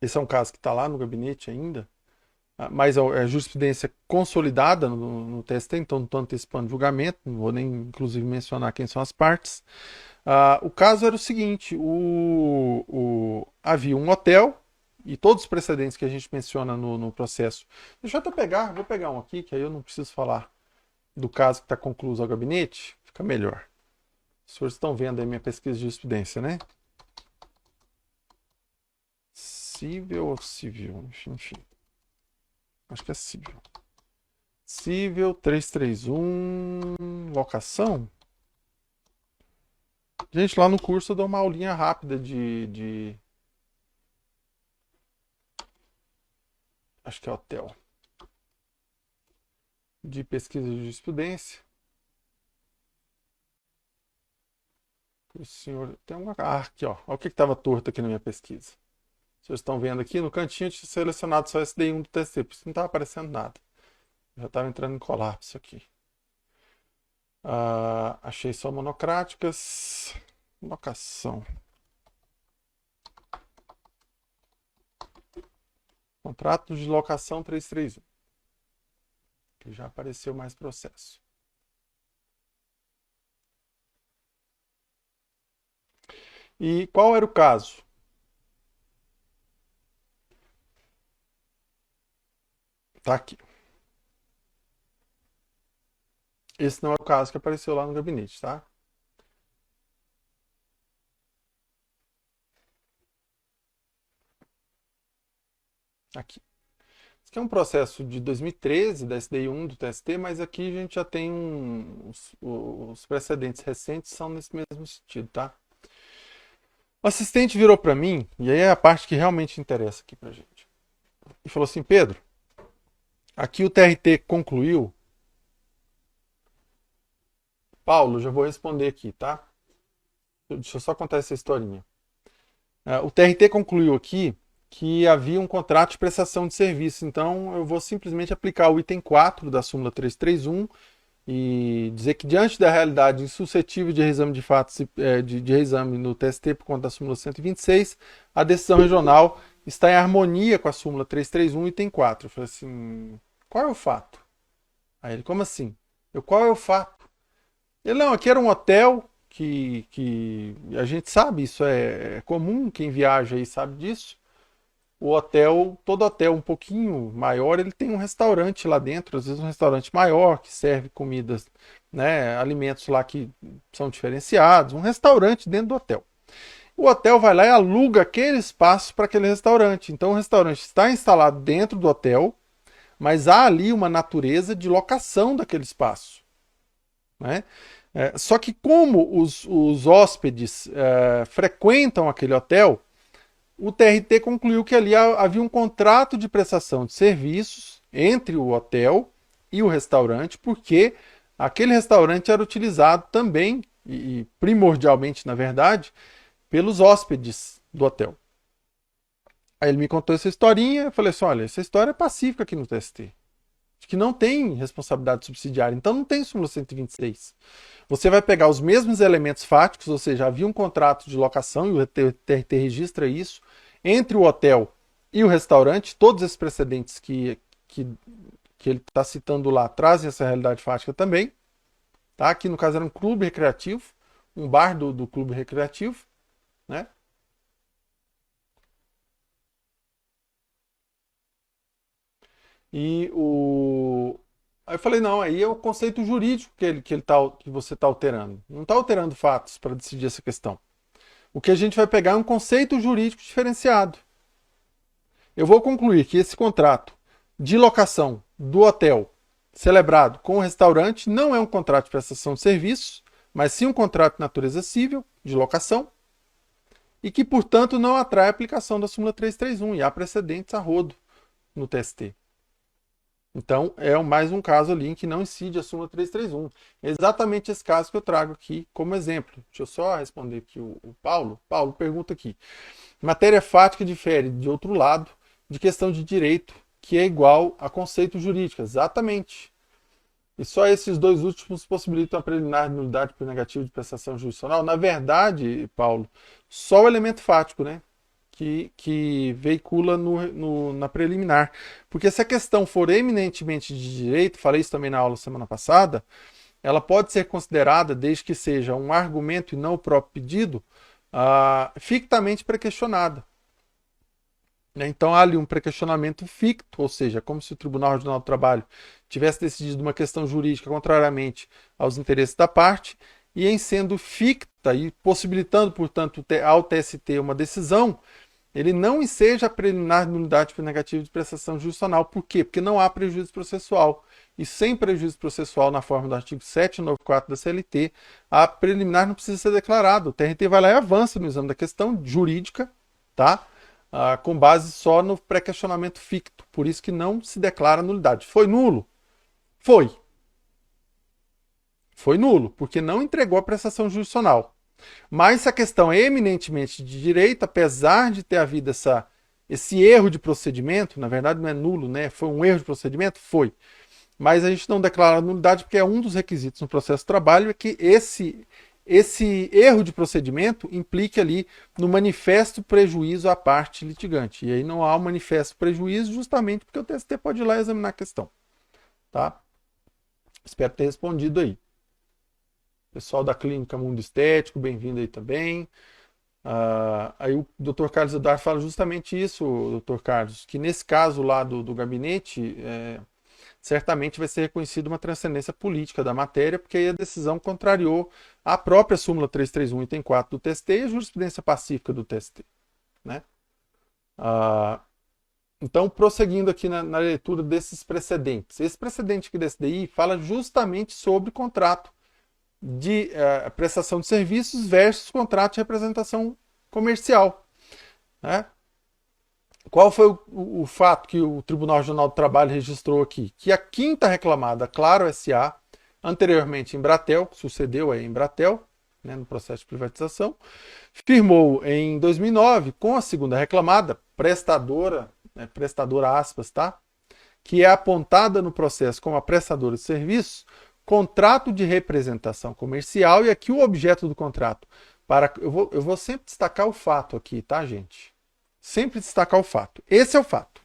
Esse é um caso que está lá no gabinete ainda, mas é jurisprudência consolidada no TST, então não estou antecipando julgamento, não vou nem inclusive mencionar quem são as partes. O caso era o seguinte, havia um hotel, e todos os precedentes que a gente menciona no processo. Deixa eu até pegar, vou pegar um aqui, que aí eu não preciso falar do caso que está concluído ao gabinete, fica melhor. Os senhores estão vendo aí minha pesquisa de jurisprudência, né? Cível ou civil? Enfim. Acho que é cível. Cível 331, locação. Gente, lá no curso eu dou uma aulinha rápida acho que é hotel. De pesquisa de jurisprudência. O senhor tem uma. Ah, aqui, ó. Olha o que estava torto aqui na minha pesquisa. Vocês estão vendo aqui, no cantinho eu tinha selecionado só SDI1 do TST, por isso não estava aparecendo nada. Já estava entrando em colapso aqui. Achei só monocráticas. Locação. Contrato de locação 331. Que já apareceu mais processo. E qual era o caso? Tá aqui. Esse não é o caso que apareceu lá no gabinete, tá? Aqui. Isso aqui é um processo de 2013, da SDI1 do TST, mas aqui a gente já tem os precedentes recentes são nesse mesmo sentido, tá? O assistente virou para mim, e aí é a parte que realmente interessa aqui pra gente. E falou assim: Pedro, aqui o TRT concluiu. Paulo, já vou responder aqui, tá? Deixa eu só contar essa historinha. O TRT concluiu aqui que havia um contrato de prestação de serviço, então eu vou simplesmente aplicar o item 4 da súmula 331 e dizer que, diante da realidade insuscetível de reexame de fatos de reexame no TST por conta da súmula 126, a decisão regional está em harmonia com a súmula 331 item 4. Eu falei assim: qual é o fato? Aí ele: como assim? Qual é o fato? Ele: não, aqui era um hotel que a gente sabe, isso é comum, quem viaja aí sabe disso. O hotel, todo hotel um pouquinho maior, ele tem um restaurante lá dentro, às vezes um restaurante maior, que serve comidas, né, alimentos lá que são diferenciados, um restaurante dentro do hotel. O hotel vai lá e aluga aquele espaço para aquele restaurante. Então o restaurante está instalado dentro do hotel, mas há ali uma natureza de locação daquele espaço, né? Só que como os hóspedes frequentam aquele hotel, o TRT concluiu que ali havia um contrato de prestação de serviços entre o hotel e o restaurante, porque aquele restaurante era utilizado também, e primordialmente, na verdade, pelos hóspedes do hotel. Aí ele me contou essa historinha, eu falei assim: olha, essa história é pacífica aqui no TST, que não tem responsabilidade subsidiária, então não tem súmula 126. Você vai pegar os mesmos elementos fáticos, ou seja, havia um contrato de locação, e o TRT registra isso, entre o hotel e o restaurante. Todos esses precedentes que ele está citando lá trazem essa realidade fática também. Tá? Aqui no caso era um clube recreativo, um bar do clube recreativo, né? E aí eu falei: não, aí é o conceito jurídico que você está alterando. Não está alterando fatos para decidir essa questão. O que a gente vai pegar é um conceito jurídico diferenciado. Eu vou concluir que esse contrato de locação do hotel celebrado com o restaurante não é um contrato de prestação de serviços, mas sim um contrato de natureza civil, de locação, e que, portanto, não atrai a aplicação da súmula 331, e há precedentes a rodo no TST. Então, é mais um caso ali em que não incide a súmula 331. É exatamente esse caso que eu trago aqui como exemplo. Deixa eu só responder aqui o Paulo. Paulo pergunta aqui: matéria fática difere, de outro lado, de questão de direito, que é igual a conceito jurídico. Exatamente. E só esses dois últimos possibilitam a preliminar de nulidade por negativo de prestação jurisdicional? Na verdade, Paulo, só o elemento fático, né? Que veicula na preliminar. Porque se a questão for eminentemente de direito, falei isso também na aula semana passada, ela pode ser considerada, desde que seja um argumento e não o próprio pedido, fictamente prequestionada. Então há ali um prequestionamento ficto, ou seja, como se o Tribunal Regional do Trabalho tivesse decidido uma questão jurídica contrariamente aos interesses da parte, e em sendo ficta e possibilitando, portanto, ao TST uma decisão, ele não enseja a preliminar de nulidade por negativo de prestação jurisdicional. Por quê? Porque não há prejuízo processual. e sem prejuízo processual na forma do artigo 794 da CLT, a preliminar não precisa ser declarada. O TRT vai lá e avança no exame da questão jurídica, tá? Com base só no pré-questionamento ficto. Por isso que não se declara nulidade. Foi nulo? Foi. Foi nulo, porque não entregou a prestação jurisdicional. Mas se a questão é eminentemente de direito, apesar de ter havido esse erro de procedimento, na verdade não é nulo, né? Foi um erro de procedimento? Foi. Mas a gente não declara nulidade porque é um dos requisitos no processo de trabalho é que esse erro de procedimento implique ali no manifesto prejuízo à parte litigante. E aí não há um manifesto prejuízo justamente porque o TST pode ir lá examinar a questão. Tá? Espero ter respondido aí. Pessoal da Clínica Mundo Estético, bem-vindo aí também. Aí o Dr. Carlos Eduardo fala justamente isso, Dr. Carlos, que nesse caso lá do gabinete, certamente vai ser reconhecida uma transcendência política da matéria, porque aí a decisão contrariou a própria súmula 331, item 4 do TST e a jurisprudência pacífica do TST. Né? Então, prosseguindo aqui na leitura desses precedentes. Esse precedente aqui desse DI fala justamente sobre contrato de prestação de serviços versus contrato de representação comercial. Né? Qual foi o fato que o Tribunal Regional do Trabalho registrou aqui? Que a quinta reclamada, Claro S.A., anteriormente Embratel, que sucedeu a Embratel, né, no processo de privatização, firmou em 2009 com a segunda reclamada, prestadora aspas, tá? Que é apontada no processo como a prestadora de serviços, contrato de representação comercial, e aqui o objeto do contrato. Eu vou sempre destacar o fato aqui, tá, gente? Sempre destacar o fato. Esse é o fato.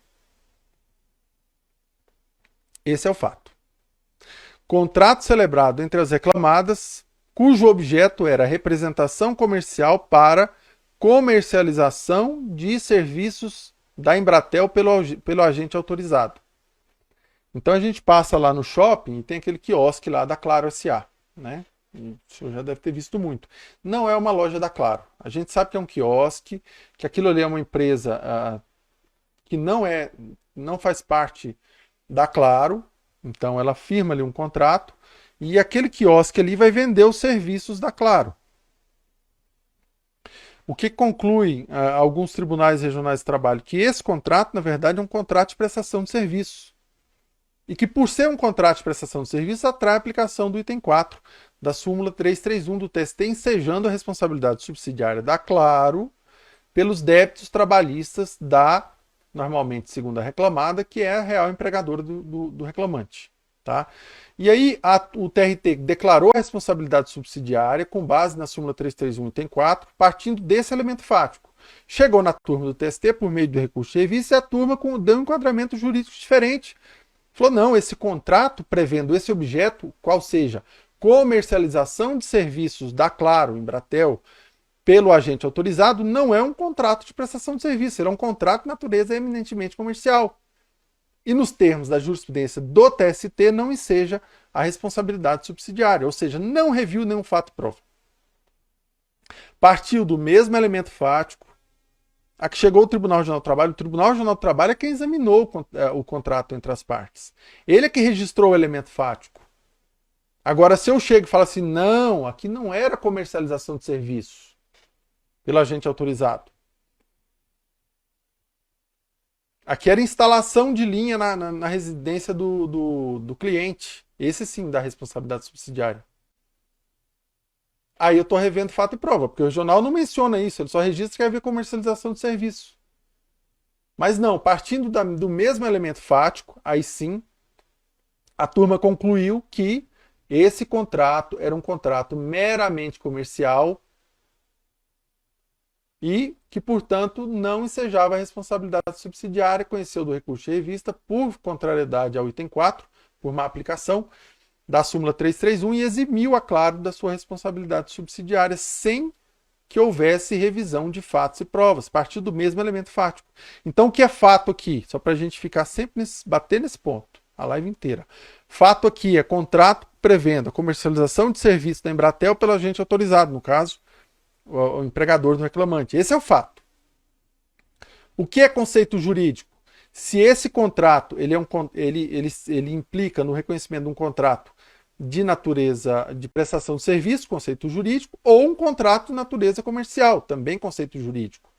Esse é o fato. Contrato celebrado entre as reclamadas, cujo objeto era a representação comercial para comercialização de serviços da Embratel pelo agente autorizado. Então a gente passa lá no shopping e tem aquele quiosque lá da Claro S.A., né? O senhor já deve ter visto muito. Não é uma loja da Claro. A gente sabe que é um quiosque, que aquilo ali é uma empresa que não faz parte da Claro, então ela firma ali um contrato e aquele quiosque ali vai vender os serviços da Claro. O que concluem alguns tribunais regionais de trabalho? Que esse contrato, na verdade, é um contrato de prestação de serviço. E que, por ser um contrato de prestação de serviço, atrai a aplicação do item 4 da súmula 331 do TST, ensejando a responsabilidade subsidiária da Claro pelos débitos trabalhistas da, normalmente, segunda reclamada, que é a real empregadora do reclamante. Tá? E aí o TRT declarou a responsabilidade subsidiária com base na súmula 331 item 4, partindo desse elemento fático. Chegou na turma do TST por meio do recurso de revista e a turma deu um enquadramento jurídico diferente. Falou, não, esse contrato prevendo esse objeto, qual seja comercialização de serviços da Claro, Embratel, pelo agente autorizado, não é um contrato de prestação de serviço, ele é um contrato de natureza eminentemente comercial. E nos termos da jurisprudência do TST, não enseja a responsabilidade subsidiária, ou seja, não reviu nenhum fato e prova. Partiu do mesmo elemento fático, a que chegou o Tribunal Regional do Trabalho. O Tribunal Regional do Trabalho é quem examinou o contrato entre as partes. Ele é que registrou o elemento fático. Agora, se eu chego e falo assim, não, aqui não era comercialização de serviço pelo agente autorizado. Aqui era instalação de linha na residência do cliente. Esse sim dá responsabilidade subsidiária. Aí eu estou revendo fato e prova, porque o regional não menciona isso, ele só registra que havia comercialização de serviço. Mas não, partindo do mesmo elemento fático, aí sim, a turma concluiu que esse contrato era um contrato meramente comercial e que, portanto, não ensejava a responsabilidade subsidiária, conheceu do recurso de revista por contrariedade ao item 4, por má aplicação da súmula 331 e eximiu a Claro da sua responsabilidade subsidiária sem que houvesse revisão de fatos e provas, a partir do mesmo elemento fático. Então, o que é fato aqui? Só para a gente ficar sempre bater nesse ponto, a live inteira. Fato aqui é contrato prevendo a comercialização de serviços da Embratel pelo agente autorizado, no caso, o empregador do reclamante. Esse é o fato. O que é conceito jurídico? Se esse contrato ele implica no reconhecimento de um contrato de natureza de prestação de serviço, conceito jurídico, ou um contrato de natureza comercial, também conceito jurídico.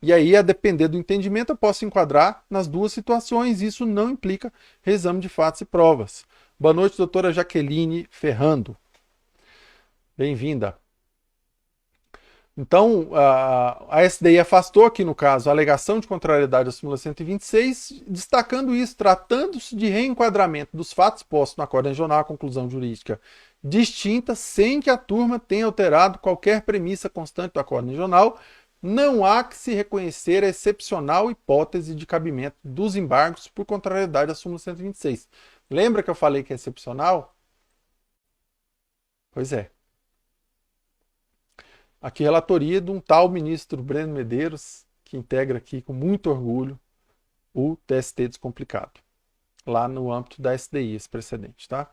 E aí, a depender do entendimento, eu posso enquadrar nas duas situações. Isso não implica reexame de fatos e provas. Boa noite, doutora Jaqueline Ferrando. Bem-vinda. Então, a SDI afastou aqui, no caso, a alegação de contrariedade à súmula 126, destacando isso, tratando-se de reenquadramento dos fatos postos no acordo regional à conclusão jurídica distinta, sem que a turma tenha alterado qualquer premissa constante do acordo regional, não há que se reconhecer a excepcional hipótese de cabimento dos embargos por contrariedade à súmula 126. Lembra que eu falei que é excepcional? Pois é. Aqui relatoria de um tal ministro Breno Medeiros, que integra aqui com muito orgulho o TST Descomplicado, lá no âmbito da SDI, esse precedente, tá?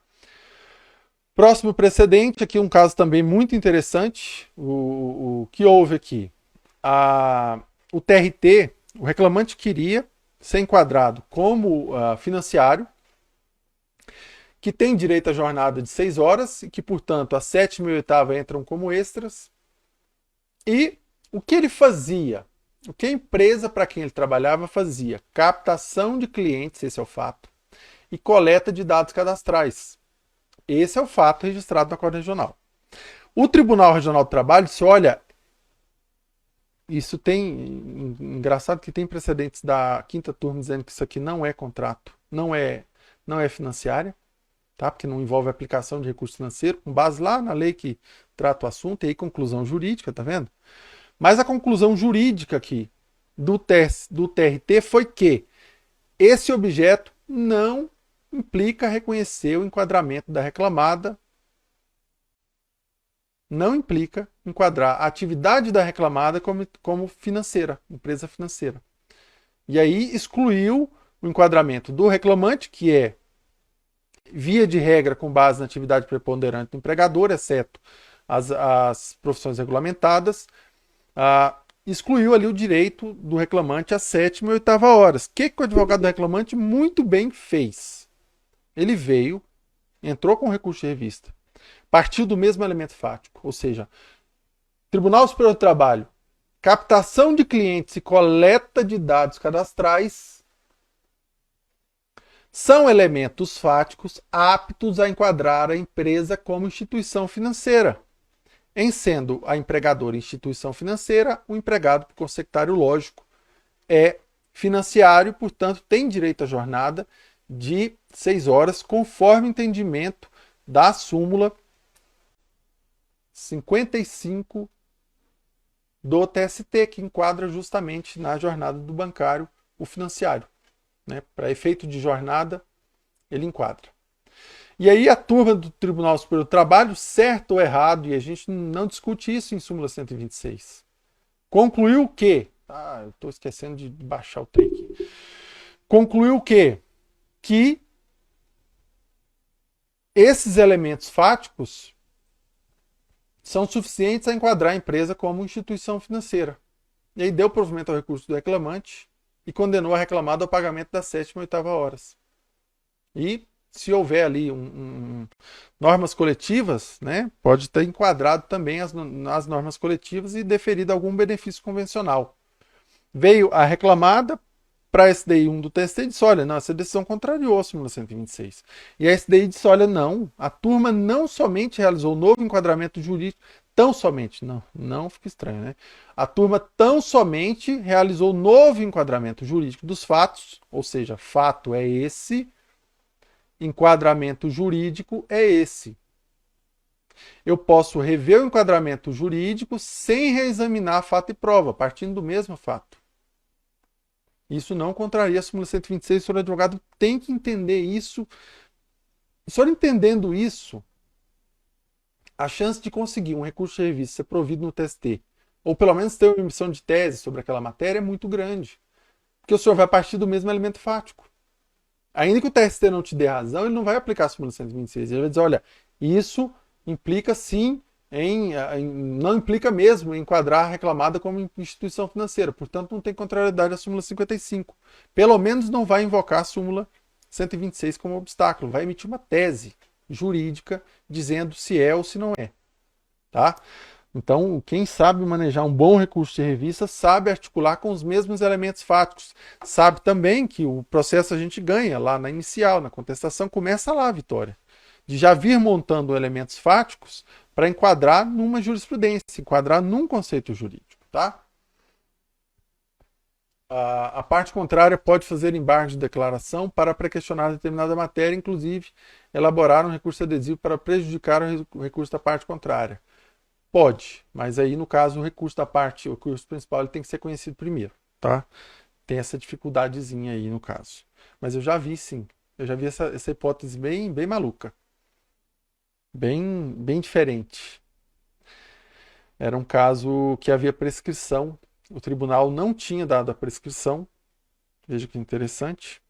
Próximo precedente, aqui um caso também muito interessante, o que houve aqui? O TRT, o reclamante queria ser enquadrado como financiário, que tem direito à jornada de 6 horas, e que, portanto, a 7ª e 8ª entram como extras. E o que ele fazia? O que a empresa para quem ele trabalhava fazia? Captação de clientes, esse é o fato, e coleta de dados cadastrais. Esse é o fato registrado no Acordo Regional. O Tribunal Regional do Trabalho disse, olha, isso tem, engraçado que tem precedentes da 5ª turma dizendo que isso aqui não é contrato, não é financiária, tá? Porque não envolve aplicação de recurso financeiro, com base lá na lei que trata o assunto, e aí conclusão jurídica, tá vendo? Mas a conclusão jurídica aqui do TRT foi que esse objeto não implica reconhecer o enquadramento da reclamada, não implica enquadrar a atividade da reclamada como financeira, empresa financeira. E aí excluiu o enquadramento do reclamante, que é, via de regra, com base na atividade preponderante do empregador, exceto as profissões regulamentadas, excluiu ali o direito do reclamante às 7ª e 8ª horas. O que o advogado do reclamante muito bem fez? Ele veio, entrou com recurso de revista, partiu do mesmo elemento fático, ou seja, Tribunal Superior do Trabalho, captação de clientes e coleta de dados cadastrais são elementos fáticos aptos a enquadrar a empresa como instituição financeira, em sendo a empregadora instituição financeira, o empregado, por consectário lógico, é financiário, portanto, tem direito à jornada de 6 horas, conforme entendimento da súmula 55 do TST, que enquadra justamente na jornada do bancário o financiário. Né? Para efeito de jornada, ele enquadra. E aí a turma do Tribunal Superior do Trabalho, certo ou errado, e a gente não discute isso em súmula 126, concluiu que... eu estou esquecendo de baixar o trem aqui. Concluiu o quê? Que esses elementos fáticos são suficientes a enquadrar a empresa como instituição financeira. E aí deu provimento ao recurso do reclamante e condenou a reclamada ao pagamento das 7ª e 8ª horas. E se houver ali normas coletivas, né, pode ter enquadrado também as normas coletivas e deferido algum benefício convencional. Veio a reclamada para a SDI 1 do TST e disse, olha, não, essa decisão contrariou a súmula 126. E a SDI disse, olha, não, a turma não somente realizou novo enquadramento jurídico, tão somente, não fica estranho, né? A turma tão somente realizou novo enquadramento jurídico dos fatos, ou seja, fato é esse, enquadramento jurídico é esse. Eu posso rever o enquadramento jurídico sem reexaminar fato e prova, partindo do mesmo fato. Isso não contraria a súmula 126, o senhor advogado tem que entender isso. O senhor entendendo isso, a chance de conseguir um recurso de revista ser provido no TST, ou pelo menos ter uma emissão de tese sobre aquela matéria, é muito grande. Porque o senhor vai partir do mesmo elemento fático. Ainda que o TST não te dê razão, ele não vai aplicar a súmula 126. Ele vai dizer, olha, isso implica sim não implica mesmo em enquadrar a reclamada como instituição financeira. Portanto, não tem contrariedade à súmula 55. Pelo menos não vai invocar a súmula 126 como obstáculo. Vai emitir uma tese jurídica dizendo se é ou se não é. Tá? Então, quem sabe manejar um bom recurso de revista sabe articular com os mesmos elementos fáticos. Sabe também que o processo a gente ganha lá na inicial, na contestação, começa lá a vitória. De já vir montando elementos fáticos para enquadrar numa jurisprudência, enquadrar num conceito jurídico. Tá? A parte contrária pode fazer embargo de declaração para pré-questionar determinada matéria, inclusive elaborar um recurso adesivo para prejudicar o recurso da parte contrária. Pode, mas aí no caso o recurso da parte, o recurso principal, ele tem que ser conhecido primeiro, tá? Tem essa dificuldadezinha aí no caso. Mas eu já vi sim, eu já vi essa hipótese bem maluca, bem diferente. Era um caso que havia prescrição, o tribunal não tinha dado a prescrição, veja que interessante,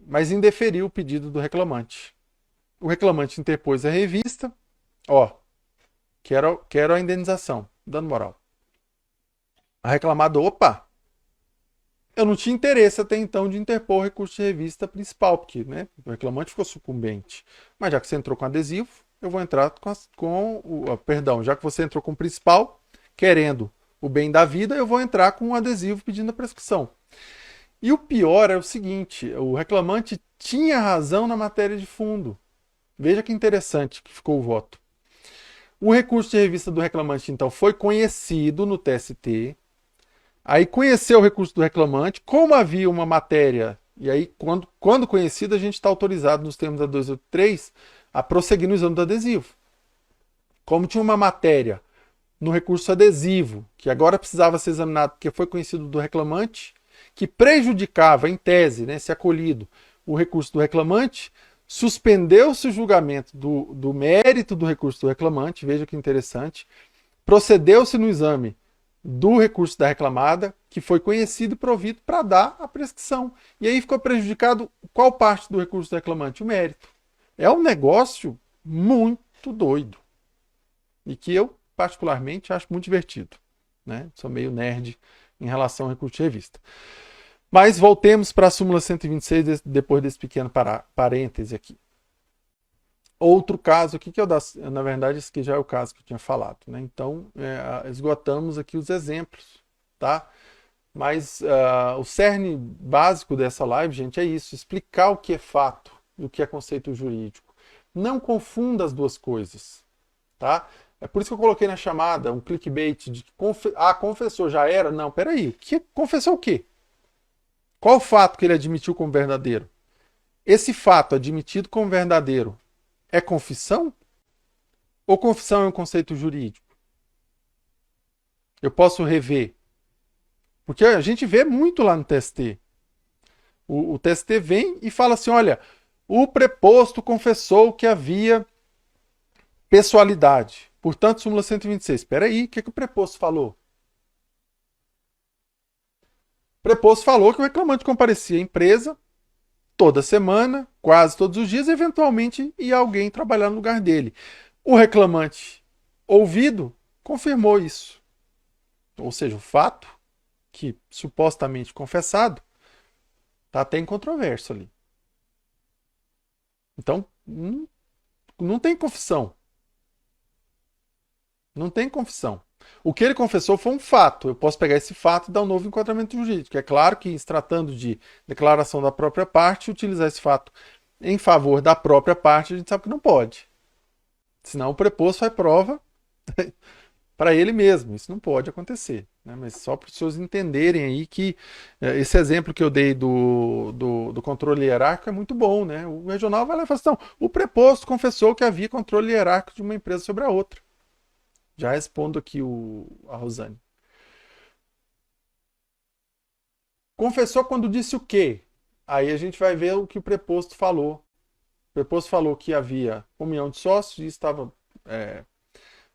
mas indeferiu o pedido do reclamante. O reclamante interpôs a revista, ó, quero a indenização, dano moral. A reclamada, opa, eu não tinha interesse até então de interpor o recurso de revista principal, porque né, o reclamante ficou sucumbente. Mas já que você entrou com adesivo, eu vou entrar perdão, já que você entrou com o principal, querendo o bem da vida, eu vou entrar com o adesivo pedindo a prescrição. E o pior é o seguinte, o reclamante tinha razão na matéria de fundo. Veja que interessante que ficou o voto. O recurso de revista do reclamante, então, foi conhecido no TST. Aí conheceu o recurso do reclamante, como havia uma matéria, e aí quando conhecido, a gente está autorizado nos termos da 283 a prosseguir no exame do adesivo. Como tinha uma matéria no recurso adesivo, que agora precisava ser examinado porque foi conhecido do reclamante, que prejudicava, em tese, né, se acolhido, o recurso do reclamante, suspendeu-se o julgamento do mérito do recurso do reclamante, veja que interessante, procedeu-se no exame do recurso da reclamada, que foi conhecido e provido para dar a prescrição. E aí ficou prejudicado qual parte do recurso do reclamante? O mérito. É um negócio muito doido. E que eu, particularmente, acho muito divertido. Né? Sou meio nerd em relação ao recurso de revista. Mas voltemos para a súmula 126, depois desse pequeno parêntese aqui. Outro caso aqui, na verdade, esse aqui já é o caso que eu tinha falado. Né? Então, esgotamos aqui os exemplos. Tá? Mas o cerne básico dessa live, gente, é isso. Explicar o que é fato e o que é conceito jurídico. Não confunda as duas coisas. Tá? É por isso que eu coloquei na chamada um clickbait de confessou, já era? Não, peraí. Confessou o quê? Qual o fato que ele admitiu como verdadeiro? Esse fato admitido como verdadeiro é confissão? Ou confissão é um conceito jurídico? Eu posso rever. Porque a gente vê muito lá no TST. O TST vem e fala assim, olha, o preposto confessou que havia pessoalidade. Portanto, súmula 126. Espera aí, o que o preposto falou? O preposto falou que o reclamante comparecia à empresa toda semana, quase todos os dias, eventualmente ia alguém trabalhar no lugar dele. O reclamante ouvido confirmou isso. Ou seja, o fato que supostamente confessado está até em controvérsia ali. Então, não tem confissão. Não tem confissão. O que ele confessou foi um fato. Eu posso pegar esse fato e dar um novo enquadramento jurídico. É claro que, se tratando de declaração da própria parte, utilizar esse fato em favor da própria parte, a gente sabe que não pode. Senão o preposto faz prova para ele mesmo. Isso não pode acontecer. Né? Mas só para os senhores entenderem aí que esse exemplo que eu dei do controle hierárquico é muito bom. Né? O regional vai lá e fala assim, não, o preposto confessou que havia controle hierárquico de uma empresa sobre a outra. Já respondo aqui a Rosane. Confessou quando disse o quê? Aí a gente vai ver o que o preposto falou. O preposto falou que havia comunhão de sócios, e isso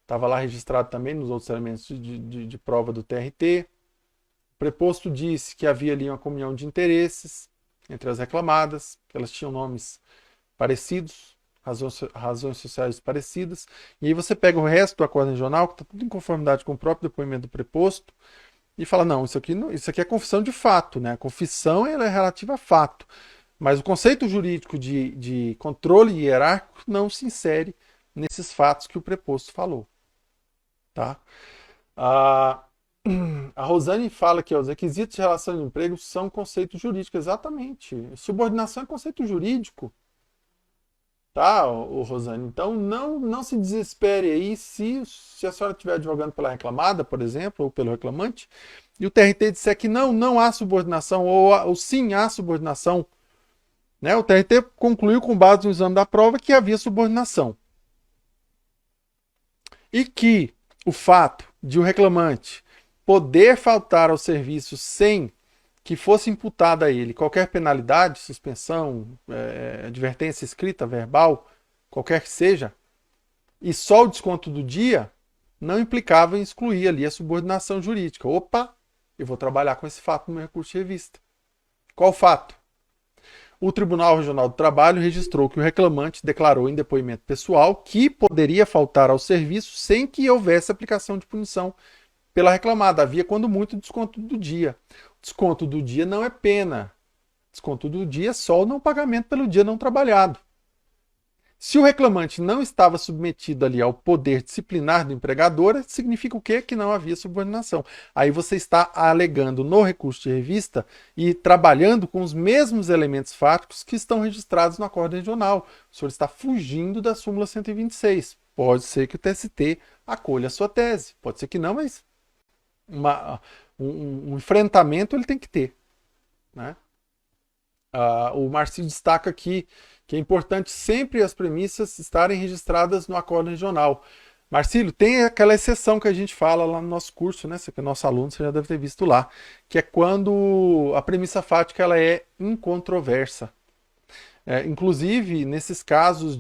estava lá registrado também nos outros elementos de prova do TRT. O preposto disse que havia ali uma comunhão de interesses entre as reclamadas, que elas tinham nomes parecidos, razões sociais parecidas, e aí você pega o resto do acordo regional, que está tudo em conformidade com o próprio depoimento do preposto, e fala, não, isso aqui é confissão de fato, né? A confissão ela é relativa a fato, mas o conceito jurídico de controle hierárquico não se insere nesses fatos que o preposto falou. Tá? A, a Rosane fala que os requisitos de relação de emprego são conceitos jurídicos, exatamente. Subordinação é conceito jurídico. Tá, Rosane? Então não se desespere aí se a senhora estiver advogando pela reclamada, por exemplo, ou pelo reclamante, e o TRT disser que não há subordinação, ou sim há subordinação. Né? O TRT concluiu com base no exame da prova que havia subordinação. E que o fato de o reclamante poder faltar ao serviço sem que fosse imputada a ele qualquer penalidade, suspensão, advertência escrita, verbal, qualquer que seja, e só o desconto do dia, não implicava em excluir ali a subordinação jurídica. Opa, eu vou trabalhar com esse fato no meu recurso de revista. Qual fato? O Tribunal Regional do Trabalho registrou que o reclamante declarou em depoimento pessoal que poderia faltar ao serviço sem que houvesse aplicação de punição pela reclamada. Havia, quando muito, desconto do dia. Desconto do dia não é pena. Desconto do dia é só o não pagamento pelo dia não trabalhado. Se o reclamante não estava submetido ali ao poder disciplinar do empregador, significa o quê? Que não havia subordinação. Aí você está alegando no recurso de revista e trabalhando com os mesmos elementos fáticos que estão registrados no acordo regional. O senhor está fugindo da súmula 126. Pode ser que o TST acolha a sua tese. Pode ser que não, mas um enfrentamento ele tem que ter. Né? O Marcinho destaca aqui que é importante sempre as premissas estarem registradas no acordo regional. Marcílio, tem aquela exceção que a gente fala lá no nosso curso, né? Você que é nosso aluno, você já deve ter visto lá, que é quando a premissa fática ela é incontroversa. Inclusive, nesses casos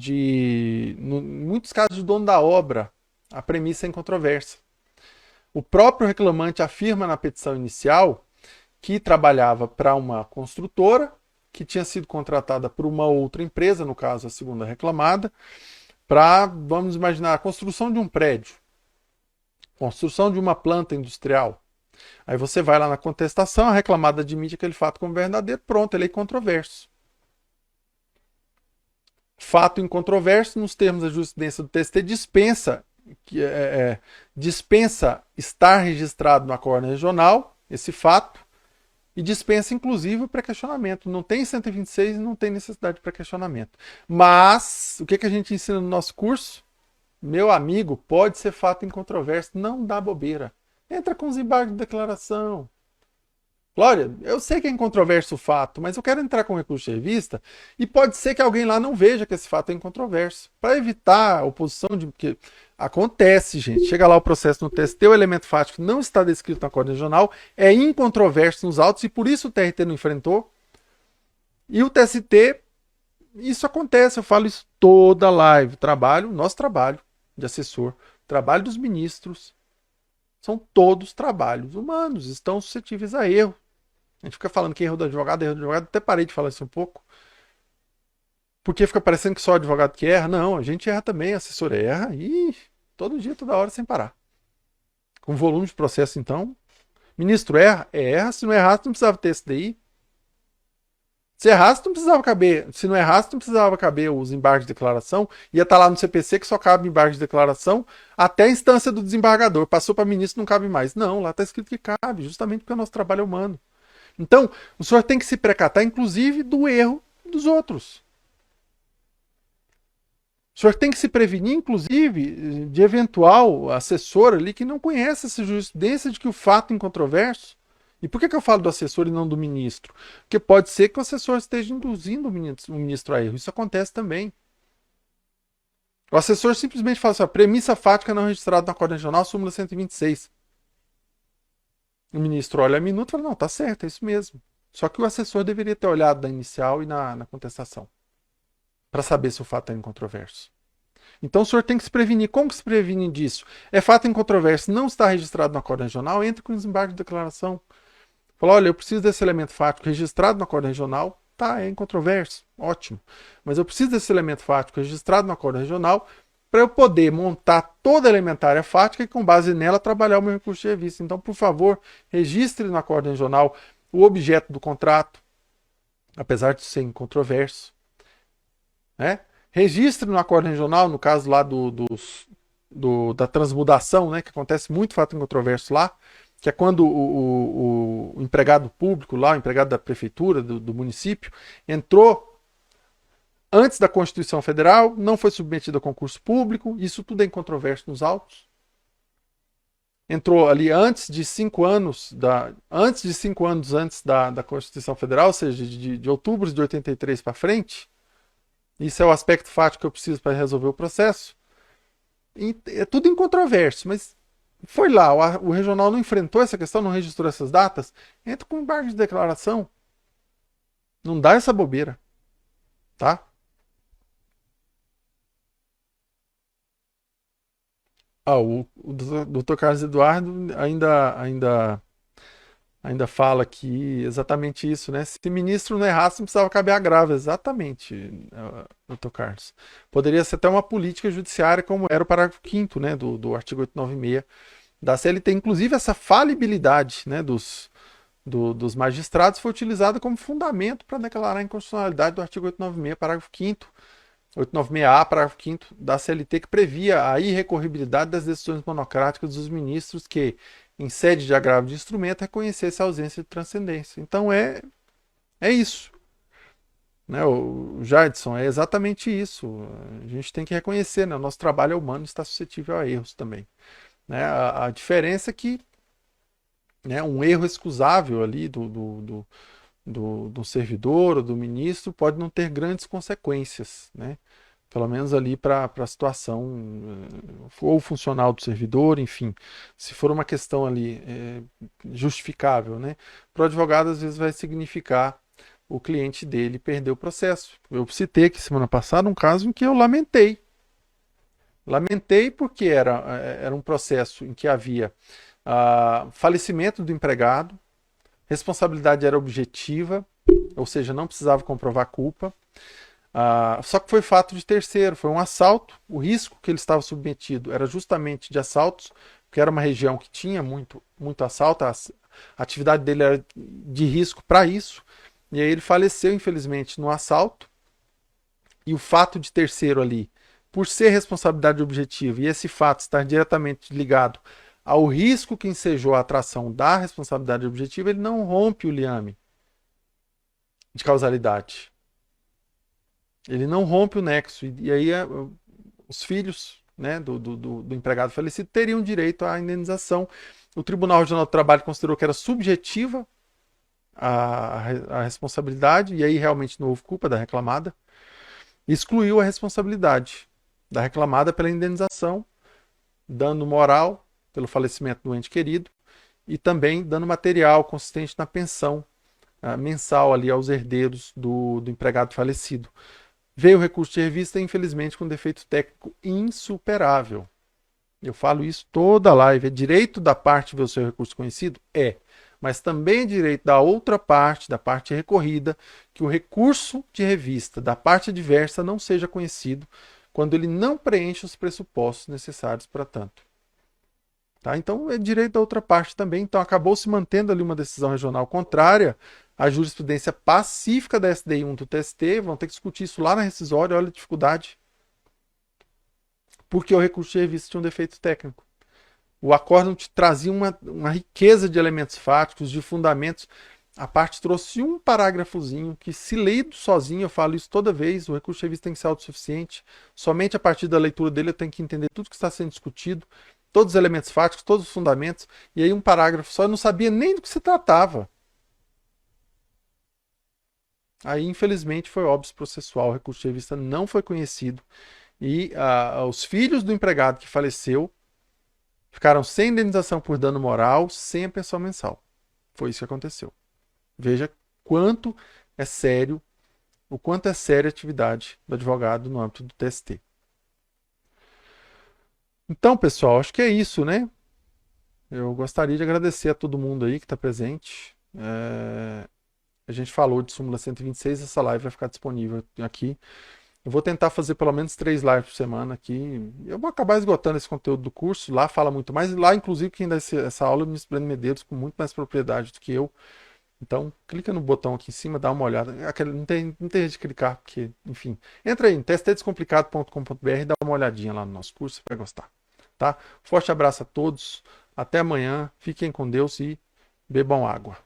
muitos casos de dono da obra, a premissa é incontroversa. O próprio reclamante afirma na petição inicial que trabalhava para uma construtora, que tinha sido contratada por uma outra empresa, no caso a segunda reclamada, para, vamos imaginar, a construção de um prédio, construção de uma planta industrial. Aí você vai lá na contestação, a reclamada admite aquele fato como verdadeiro, pronto, ele é incontroverso. Fato incontroverso, nos termos da jurisprudência do TST, dispensa estar registrado no acordo regional, esse fato, e dispensa, inclusive, o pré-questionamento. Não tem 126 e não tem necessidade de pré-questionamento. Mas, o que a gente ensina no nosso curso? Meu amigo, pode ser fato incontroverso, não dá bobeira. Entra com os embargos de declaração. Glória, eu sei que é incontroverso o fato, mas eu quero entrar com recurso de revista e pode ser que alguém lá não veja que esse fato é incontroverso. Para evitar a oposição de... Porque acontece, gente. Chega lá o processo no TST, o elemento fático não está descrito no acordo regional, é incontroverso nos autos e por isso o TRT não enfrentou. E o TST, isso acontece, eu falo isso toda live. Nosso trabalho de assessor, trabalho dos ministros, são todos trabalhos humanos, estão suscetíveis a erro. A gente fica falando que erro do advogado, até parei de falar isso um pouco. Porque fica parecendo que só o advogado que erra. Não, a gente erra também, assessor erra, e todo dia, toda hora, sem parar. Com volume de processo, então. Ministro erra? Erra. Se não errasse, não precisava ter esse daí. Se errasse, não precisava caber. Se não errasse, não precisava caber os embargos de declaração. Ia estar lá no CPC que só cabe embargo de declaração até a instância do desembargador. Passou para ministro, não cabe mais. Não, lá está escrito que cabe, justamente porque o nosso trabalho é humano. Então, o senhor tem que se precatar, inclusive, do erro dos outros. O senhor tem que se prevenir, inclusive, de eventual assessor ali que não conhece essa jurisprudência de que o fato é incontroverso. E por que eu falo do assessor e não do ministro? Porque pode ser que o assessor esteja induzindo o ministro a erro. Isso acontece também. O assessor simplesmente fala assim, a premissa fática não registrada no acordo regional, súmula 126. O ministro olha a minuta e fala, não, tá certo, é isso mesmo. Só que o assessor deveria ter olhado na inicial e na contestação, para saber se o fato é incontroverso. Então o senhor tem que se prevenir. Como que se previne disso? É fato incontroverso, não está registrado no acordo regional, entra com desembargo de declaração. Fala, olha, eu preciso desse elemento fático registrado no acordo regional, Tá, é incontroverso, ótimo. Mas eu preciso desse elemento fático registrado no acordo regional para eu poder montar toda a elementária fática e, com base nela, trabalhar o meu recurso de revista. Então, por favor, registre no acordo regional o objeto do contrato, apesar de ser incontroverso. Né? Registre no acordo regional, no caso lá da transmudação, né, que acontece muito fato incontroverso lá, que é quando o empregado público lá, o empregado da prefeitura, do município, entrou antes da Constituição Federal, não foi submetido a concurso público, isso tudo é incontroverso nos autos. Entrou ali antes de 5 anos, antes da Constituição Federal, ou seja, de outubro de 83 para frente. Isso é o aspecto fático que eu preciso para resolver o processo. E é tudo incontroverso, mas foi lá, o regional não enfrentou essa questão, não registrou essas datas, entra com embargo de declaração. Não dá essa bobeira, tá? O Dr. Carlos Eduardo ainda fala que exatamente isso, né? Se o ministro não errasse, não precisava caber agravo. Exatamente, Dr. Carlos. Poderia ser até uma política judiciária, como era o parágrafo 5º, né, do artigo 896 da CLT. Inclusive, essa falibilidade, né, dos magistrados foi utilizada como fundamento para declarar a inconstitucionalidade do artigo 896, parágrafo 5º, 896A, parágrafo 5º da CLT, que previa a irrecorribilidade das decisões monocráticas dos ministros que, em sede de agravo de instrumento, reconhecesse a ausência de transcendência. Então é isso. Né? O Jadson, é exatamente isso. A gente tem que reconhecer, né? O nosso trabalho é humano e está suscetível a erros também. Né? A diferença é que, né, um erro excusável ali do servidor ou do ministro pode não ter grandes consequências, né? Pelo menos ali para a situação ou funcional do servidor, enfim, se for uma questão ali justificável, né? Para o advogado às vezes vai significar o cliente dele perder o processo. Eu citei aqui semana passada um caso em que eu lamentei. Lamentei porque era um processo em que havia falecimento do empregado, responsabilidade era objetiva, ou seja, não precisava comprovar culpa. Só que foi fato de terceiro, foi um assalto. O risco que ele estava submetido era justamente de assaltos, porque era uma região que tinha muito assalto, a atividade dele era de risco para isso. E aí ele faleceu, infelizmente, no assalto. E o fato de terceiro ali, por ser responsabilidade objetiva e esse fato estar diretamente ligado ao risco que ensejou a atração da responsabilidade objetiva, ele não rompe o liame de causalidade. Ele não rompe o nexo. E aí os filhos, né, do empregado falecido teriam direito à indenização. O Tribunal Regional do Trabalho considerou que era subjetiva a responsabilidade, e aí realmente não houve culpa da reclamada. Excluiu a responsabilidade da reclamada pela indenização, dano moral pelo falecimento do ente querido e também dano material consistente na pensão mensal ali aos herdeiros do empregado falecido. Veio o recurso de revista, infelizmente, com defeito técnico insuperável. Eu falo isso toda live. É direito da parte ver o seu recurso conhecido? É. Mas também é direito da outra parte, da parte recorrida, que o recurso de revista da parte adversa não seja conhecido quando ele não preenche os pressupostos necessários para tanto. Tá? Então é direito da outra parte também. Então acabou se mantendo ali uma decisão regional contrária à jurisprudência pacífica da SDI 1 do TST. Vão ter que discutir isso lá na rescisória. Olha a dificuldade. Porque o recurso de revista tinha um defeito técnico. O acórdão te trazia uma riqueza de elementos fáticos, de fundamentos. A parte trouxe um parágrafozinho que, se lido sozinho, eu falo isso toda vez, o recurso de revista tem que ser autossuficiente. Somente a partir da leitura dele eu tenho que entender tudo que está sendo discutido, todos os elementos fáticos, todos os fundamentos. E aí um parágrafo só, eu não sabia nem do que se tratava. Aí, infelizmente, foi óbvio processual, o recurso de revista não foi conhecido. E os filhos do empregado que faleceu ficaram sem indenização por dano moral, sem a pensão mensal. Foi isso que aconteceu. Veja quanto é sério, o quanto é séria a atividade do advogado no âmbito do TST. Então, pessoal, acho que é isso, né? Eu gostaria de agradecer a todo mundo aí que está presente. a gente falou de súmula 126, essa live vai ficar disponível aqui. Eu vou tentar fazer pelo menos 3 lives por semana aqui. Eu vou acabar esgotando esse conteúdo do curso. Lá fala muito mais. Lá, inclusive, quem dá essa aula é o Ministro Breno Medeiros, com muito mais propriedade do que eu. Então, clica no botão aqui em cima, dá uma olhada. Não tem jeito de clicar, porque, enfim. Entra aí em testedescomplicado.com.br e dá uma olhadinha lá no nosso curso, você vai gostar. Tá? Forte abraço a todos. Até amanhã. Fiquem com Deus e bebam água.